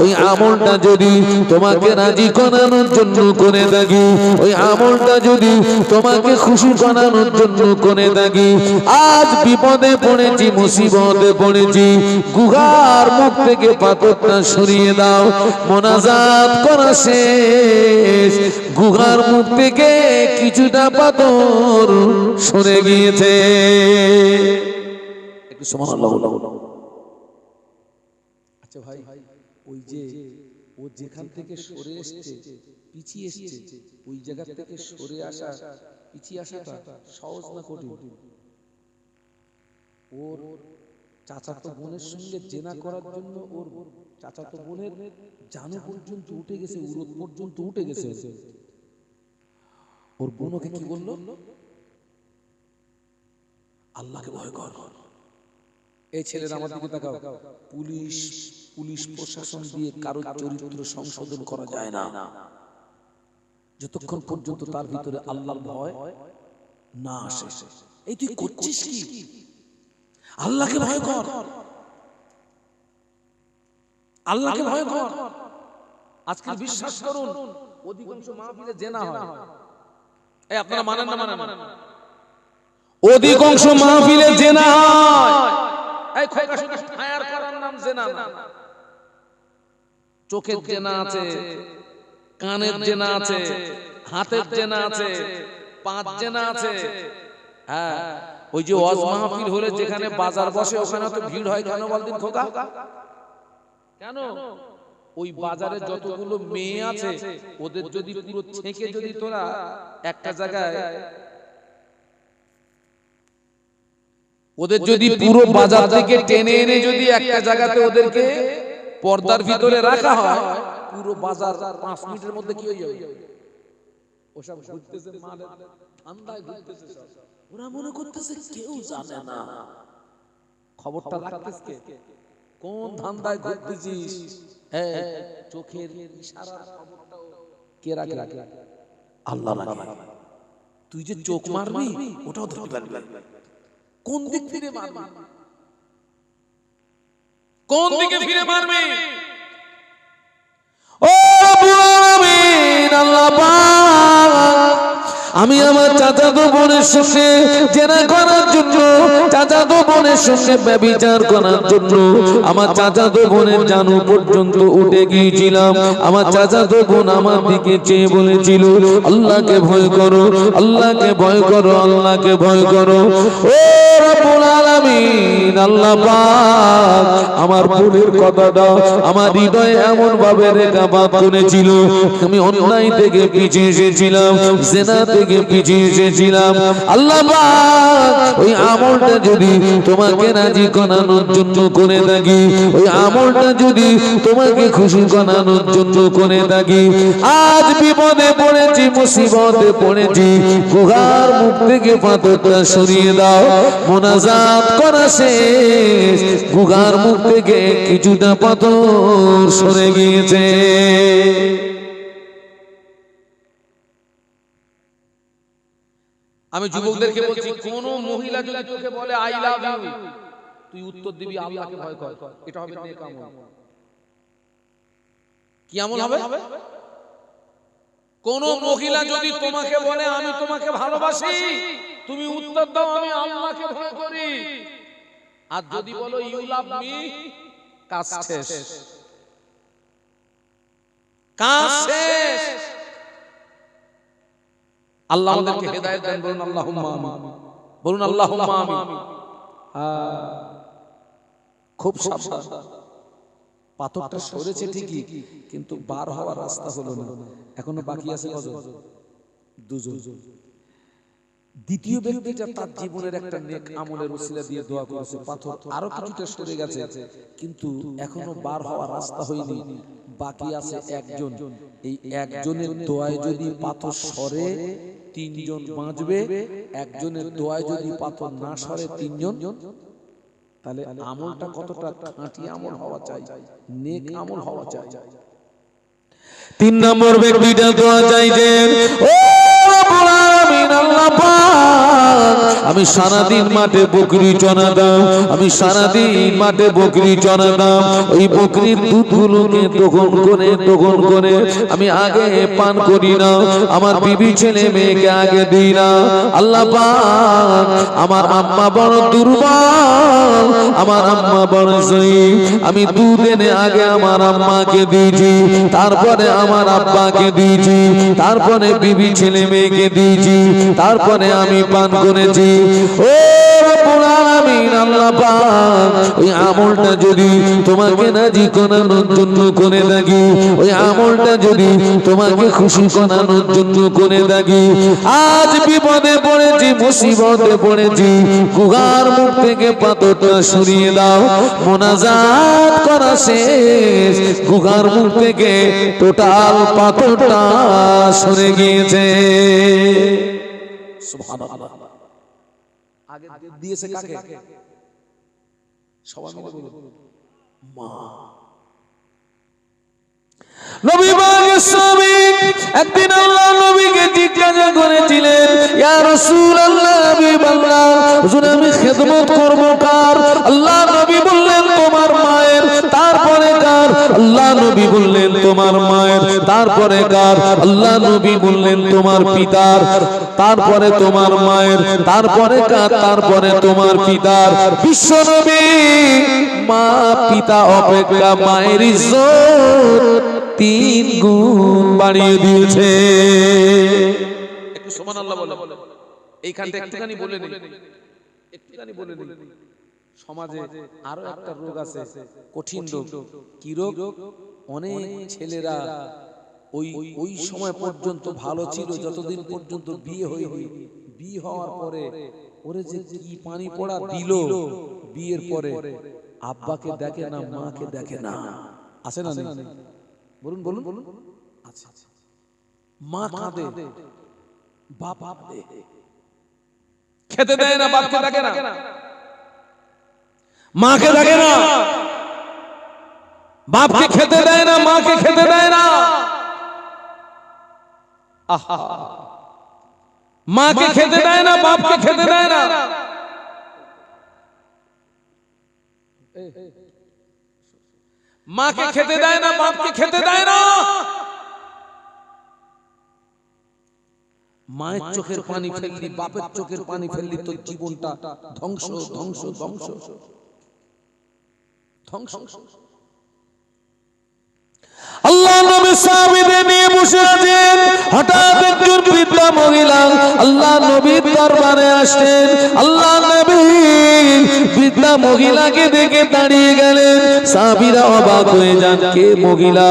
ওই আমলটা যদি তোমাকে রাজি করানোর জন্য করে থাকি, ওই আমলটা যদি তোমাকে খুশি করানোর জন্য করে থাকি, আজ বিপদে পড়েছি, মুসিবতে পড়েছি, গুহার মুখ থেকে পাথরটা সরিয়ে দাও। মোনাজাত করা শেষ, গুহার মুখ থেকে কিছুটা পাথর সরে গিয়েছে। একটু সুবহানাল্লাহ বলো। আচ্ছা ভাই, ওই যে ও যেখান থেকে সরে এসছে, পিছিয়ে এসছে, ওই জায়গা থেকে সরে আসা, পিছিয়ে আসাটা সহজ না কঠিন? ওর চাচাতো বোনের সঙ্গে জেনা করার জন্য ওর চাচাতো বোনের জানু পর্যন্ত উঠে গেছে, উরত পর্যন্ত উঠে গেছে। ওর বোন ওকে কি বললো? আল্লাহকে ভয় কর। এই ছেলেরা আমার দিকে তাকাও। পুলিশ প্রশাসন দিয়ে কারো চরিত্র সংশোধন করা যায় না যতক্ষণ পর্যন্ত তার ভিতরে আল্লাহর ভয় না আসে। এই তুই করছিস কি? আল্লাহকে ভয় কর, আল্লাহকে ভয় কর। আজকে বিশ্বাস করুন অধিকাংশ মাহফিলে জেনা হয়। এই আপনারা মানেন না? অধিকাংশ মাহফিলে জেনা হয়। এই খোকা শুধু ফায়ার করার নাম জেনা না। চোখের জেনা আছে, কানের জেনা আছে, হাতের জেনা আছে, পাঁচ জেনা আছে। হ্যাঁ, ওই যে ওয়াজ মাহফিল হলে যেখানে বাজার বসে ওখানে তো ভিড় হয় কেন বলদিন খোকা? কেন? ওই বাজারে যতগুলো মেয়ে আছে ওদের যদি পুরো ছেঁকে যদি তোরা একটা জায়গায়, ওদের যদি পুরো বাজার থেকে টেনে এনে যদি একটা জায়গাতে ওদেরকে পর্দার ভিতরে রাখা হয়, পুরো বাজার 5 মিনিটের মধ্যে কি হয়ে যাবে? ওসব ঘুরতেছে, মানে ঠান্ডায় ঘুরতেছে সব। ওরা মনে করতেছে কেউ জানে না। খবরটা রাখতেছে কে? কোন ধান্দায় ঘুরতেছিস? হ্যাঁ, চোখের ইশারার খবরটাও কে রাখে? আল্লাহ রাখে। তুই যে চোখ মারবি ওটাও ধরতে পারবি। কোন দিক ফিরে মারবি? কোন দিকে ফিরে মারবি? ও আমিন আল্লাহ পাক, আমি আমার চাচাতো বোনের সঙ্গে জেনা করার জন্য, চাচাতো বোনের সঙ্গে ব্যভিচার করার জন্য আমার চাচাতো বোনের জানু পর্যন্ত উঠে গিয়েছিলাম। আমার চাচাতো বোন আমার দিকে চেয়ে বলেছিল, আল্লাহকে ভয় করো, আল্লাহকে ভয় করো, আল্লাহকে ভয় করো। ও রব্বুল আলামিন আল্লাহ পাক আমার বোনের কথাটা আমার হৃদয়ে এমন ভাবে রেখাপাত করেছিল। আমি অন্যায় থেকে পিছিয়ে এসেছিলাম, জেনা থেকে পিছিয়ে এসেছিলাম। আল্লাহ পাক ওই আমলটা যদি তোমাকে রাজি করানোর জন্য করে থাকি, ওই আমলটা যদি তোমাকে খুশি করানোর জন্য করে থাকি, আজ বিপদে পড়েছি, মুসিবতে পড়েছি, গুহার মুখ থেকে পাথরটা সরিয়ে দাও। মোনাজাত করা শেষ, গুহার মুখ থেকে কিছুটা পাথর সরে গিয়েছে। আমি যুবকদেরকে বলছি, কোন মহিলা যদি তোকে বলে আই লাভ ইউ, তুই উত্তর দিবি আল্লাহকে ভয় কর। এটা হবে নেক আমল। কি আমল হবে? কোন মহিলা যদি তোমাকে বলে আমি তোমাকে ভালোবাসি, তুমি উত্তর দাও আমি আল্লাহকে ভয় করি। আর যদি বলো ইউ লাভ মি, কাজ শেষ, কাজ শেষ। আল্লাহ আমাদেরকে হেদায়েত দেন, বলুন আল্লাহুম্মা আমিন, বলুন আল্লাহুম্মা আমিন। খুব সাবধান। পাথরটা সরেছে ঠিকই, কিন্তু বার হওয়ার রাস্তা হলো না, এখনো বাকি আছে কজন? দুজন। দ্বিতীয় ব্যক্তিটা তার জীবনের একটা নেক আমলের উসিলা দিয়ে দোয়া করেছে, পাথর আরো কিছুটা সরে গেছে, কিন্তু এখনো বার হওয়ার রাস্তা হয়নি, বাকি আছে একজন। এই একজনের দোয়ায় যদি পাথর সরে 3 জন বাঁচবে, একজনের দোয়ায় যদি পাথর না সরে 3 জন, তাহলে আমলটা কতটা খাঁটি আমল হওয়া চাই, নেক আমল হওয়া চাই। 3 নম্বর ব্যক্তিটা দোয়া চাইছেন, ও রব্বুল আলামিন আল্লাহ পাক, আমি সারাদিন মাঠে বকরি চনা দাও, আমি সারাদিন মাঠে বকরি চনা দাও, ওই বকরির দুধগুলোকে তখন করে আমি আগে পান করি না, আমার বিবি ছেলে মেয়েকে আগে দিই না। আল্লাহ পাক, আমার আম্মা বড় দুর্বল, আমার আম্মা বড় জয়ীফ, আমি দুধ এনে আগে আমার আম্মাকে দিয়েছি, তারপরে আমার আব্বাকে দিয়েছি, তারপরে বিবি ছেলে মেয়েকে দিয়েছি, তারপরে আমি পান করেছি। ও রব্বুল আলামিন আলামিন আল্লাহ পাক ওই আমলটা যদি তোমাকে রাজি করানোর জন্য করে থাকি, ওই আমলটা যদি তোমাকে খুশি করানোর জন্য করে থাকি, আজ বিপদে পড়েছি, মুসিবতে পড়েছি, গুহার মুখ থেকে পাথরটা সরিয়ে দাও। মোনাজাত করা শেষ, গুহার মুখ থেকে টোটাল পাথরটা সরে গিয়েছে। সুবহানাল্লাহ। আগে দিয়েছে কাকে? সবাই মিলে বলুন, মা। নবী পাকের স্বামী একদিন আল্লাহ নবীকে জিজ্ঞাসা করেছিলেন, ইয়া রাসূলুল্লাহ, হাবিবাল্লাহ, হুজুর আমি খেদমত করব কার? আল্লাহ নবী বললেন তোমার মায়ের। তারপরে কার? আল্লাহ নবী বললেন তোমার মায়ের। তারপরে কার? আল্লাহ নবী বললেন তোমার পিতার। তারপরে তোমার মায়ের। তারপরে কার? তারপরে তোমার পিতার। বিশ্ব নবী মা পিতা অপেক্ষা মায়ের ইজ্জত 3 গুণ বাড়িয়ে দিয়েছে। একটু সুবহানাল্লাহ বলো। এইখানটা একটুখানি বলে নেই, একটুখানি বলে নেই। সমাজে আরো একটা রোগ আছে, কঠিন রোগ। কি রোগ? অনেক ছেলেরা ওই সময় পর্যন্ত ভালো ছিল যতদিন পর্যন্ত বিয়ে হয়নি। বিয়ে হওয়ার পরে ওরে যে কি পানি পড়া দিল, বিয়ের পরে আব্বাকে দেখে না, মাকে দেখে না। আছে না? নেই? বলুন বলুন বলুন। আচ্ছা, মা কাঁদে, বাপ কাঁদে, খেতে দেয় না, বাপকে দেখে না, মাকে দেখে না, বাপকে খেতে দেয় না, মাকে খেতে দেয় না। আহা, মাকে খেতে দেয় না, বাপকে খেতে দেয় না। মাকে খেতে দেয় না, বাপকে খেতে দেয় না। মায়ের চোখের পানি ফেললি, বাপের চোখের পানি ফেললি, তো জীবনটা ধ্বংস ধ্বংস ধ্বংস ধ্বংস। আল্লাহ নবী সাহাবীদের নিয়ে বসে আছেন। হঠাৎ একজন বৃদ্ধা মহিলা আল্লাহ নবীর দরবারে আসেন। আল্লাহ নবী বৃদ্ধা মহিলাকে দেখে দাঁড়িয়ে গেলেন। সাহাবীরা অবাক হয়ে যান, কে মহিলা?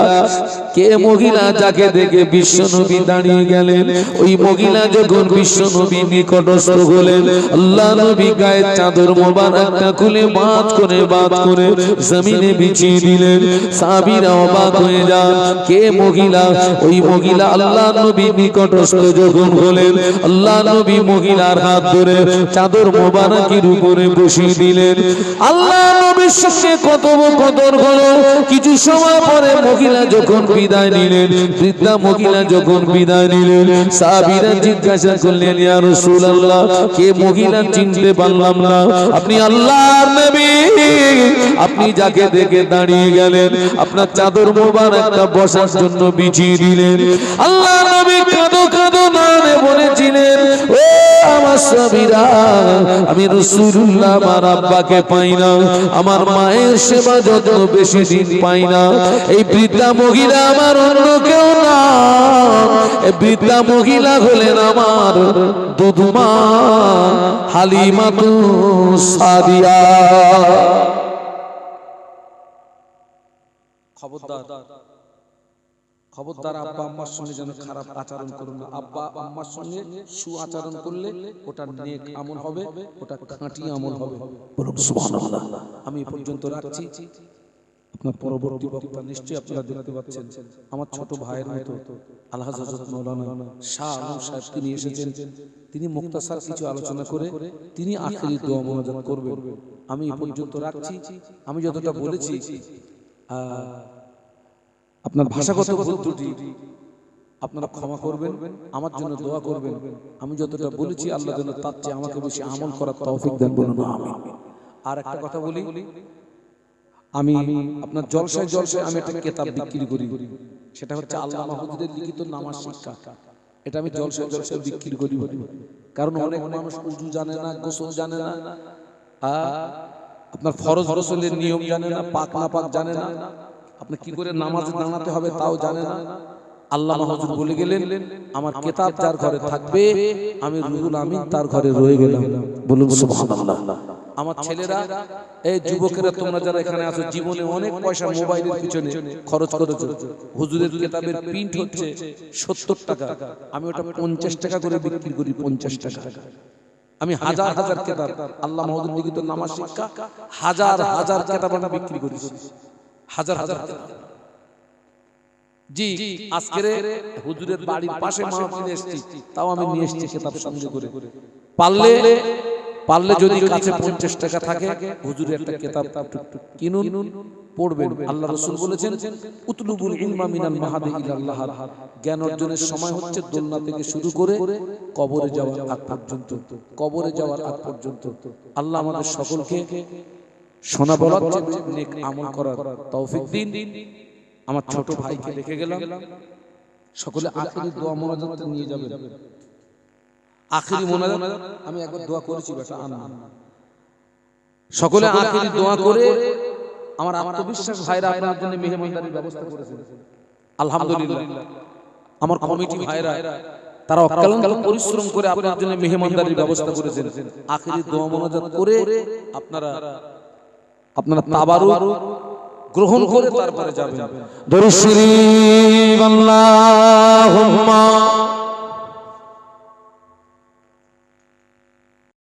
কে মহিলা যাকে দেখে বিশ্বনবী দাঁড়িয়ে গেলেন? ওই মহিলা যখন বিশ্বনবী নিকটস্থ হলেন, আল্লাহ নবী গায়ের চাদর মোবারকটা খুলে বাঁধ করে জমিনে বিছিয়ে দিলেন। সাহাবীরা অবাক হয়ে যান, কে মহিলা? ওই মহিলা আল্লাহ নবী নিকটস্থ যখন হলেন, আল্লাহ নবী মহিলার হাত ধরে চাদর মোবারকের উপরে বসিয়ে দিলেন। আল্লাহ নবীর সঙ্গে কথোপকথন হলো। কিছু সময় পরে মহিলা যখন বিদায় নিলেন, বৃদ্ধা মহিলা যখন বিদায় নিলেন, সাহাবীরা জিজ্ঞাসা করলেন, ইয়া রাসূলুল্লাহ, কে মহিলা? চিনতে পারলাম না। আপনি আল্লাহর নবী, আপনি যাকে দেখে দাঁড়িয়ে গেলেন, আপনার চাদর মোবারকটা বসার জন্য বিছিয়ে দিলেন। আল্লাহ নবী কাঁদো কাঁদো নারে বলেছিলেন, ও আমার সাহাবীরা, আমি রাসূলুল্লাহ আমার আব্বাকে পাই না, আমার মায়ের সেবা যত্ন বেশি দিন পাই না। এই বৃদ্ধা মহিলা আমার অন্য কেউ না, এই বৃদ্ধা মহিলা হলেন আমার দুধমা হালিমাতুস সাদিয়া। খবরদার, খবরদার, আব্বা আম্মার সঙ্গে যেন খারাপ আচরণ করুন না। আব্বা আম্মার সঙ্গে সু আচরণ করলে ওটা নেক আমল হবে, ওটা খাঁটি আমল হবে। বলুন সুবহানাল্লাহ। আমি এই পর্যন্ত রাখছি। আপনার পরবর্তী বক্তা নিশ্চয়ই আপনারা দেখতে পাচ্ছেন, আমার ছোট ভাইয়ের মতো আলহাজ হযরত মাওলানা শাহ আলম সাহেব তিনি এসেছেন। তিনি মুক্তাসার কিছু আলোচনা করে তিনি আখেরি দোয়া মোনাজাত করবেন। আমি এই পর্যন্ত রাখছি। আমি যতটা বলেছি, আপনার ভাষাগত ভুল ত্রুটি আপনারা ক্ষমা করবেন, আমার জন্য দোয়া করবেন। আমি যতটা বলেছি আল্লাহ যেন তার চেয়ে আমাকে বেশি আমল করার তৌফিক দেন, বলুন আমিন। আর একটা কথা বলি, আমি আপনার জলসায় আমি একটা কিতাব বিক্রি করি, সেটা হচ্ছে আল্লামা হুজুরের লিখিত নামাজ শিক্ষা। এটা আমি জলসায় বিক্রি করি, কারণ অনেক মানুষ উযু জানে না, গোসল জানে না, আপনার ফরজ গোসলের নিয়ম জানে না, পাক না পাক জানে না, আপনি কি করে নামাজে দাঁড়াতে হবে তাও জানে না। আল্লামা হুজুর বলে গেলেন, আমার কিতাব যার ঘরে থাকবে আমি রুহুল আমিন তার ঘরে রয়ে গেলাম। বলুন সুবহানাল্লাহ। আমার ছেলেরা, এই যুবকেরা, তোমরা যারা এখানে আছো, জীবনে অনেক পয়সা মোবাইলের পিছনে খরচ করেছো। হুজুরের কিতাবের প্রিন্ট হচ্ছে 70 টাকা, আমি ওটা 50 টাকা করে বিক্রি করি। 50 টাকা। আমি হাজার হাজার কিতাব, আল্লাহ মাহমুদুর লিখিত নামাজ শিক্ষা, হাজার হাজার কিতাব আমি বিক্রি করি। হাজার হাজার কিতাব। জি, আজকের হুজুরের বাড়ির পাশে মাহফিলে এসেছি, তাও আমি নিয়ে এসেছি কিতাব সঙ্গে করে। পারলে যদি কাছে 50 টাকা থাকে, হুজুরের একটা কিতাব কিনুন, পড়বেন। আল্লাহ রাসূল বলেছেন, উতলুবুল ইলমা মিনাল মাহাদি ইলাল লাহাদ। জ্ঞান অর্জনের সময় হচ্ছে দোলনা থেকে শুরু করে কবরে যাওয়ার আগ পর্যন্ত। কবরে যাওয়ার আগ পর্যন্ত। আল্লাহ আমাদের সকলকে শোনা বলার চেয়ে নেক আমল করার তৌফিক দিন। আমার ছোট ভাইকে রেখে গেলাম, সকলে আখিরি দোয়া মোনাজাত নিয়ে যাবেন। আখিরি মোনাজাত আমি একবার দোয়া করেছি, বেটা আনা। সকলে আখিরি দোয়া করে আমার আত্মবিশ্বাস ভাইরা আপনার জন্য মেহমানদারির ব্যবস্থা করেছেন। আলহামদুলিল্লাহ। আমার কমিটি ভাইরা, তারা অক্লান্ত পরিশ্রম করে আপনার জন্য মেহমানদারির ব্যবস্থা করেছেন। আখিরি দোয়া মোনাজাত করে আপনারা তাবারুক গ্রহণ করে তারপরে যাবেন। দরুদ শরীফ আল্লাহুম্মা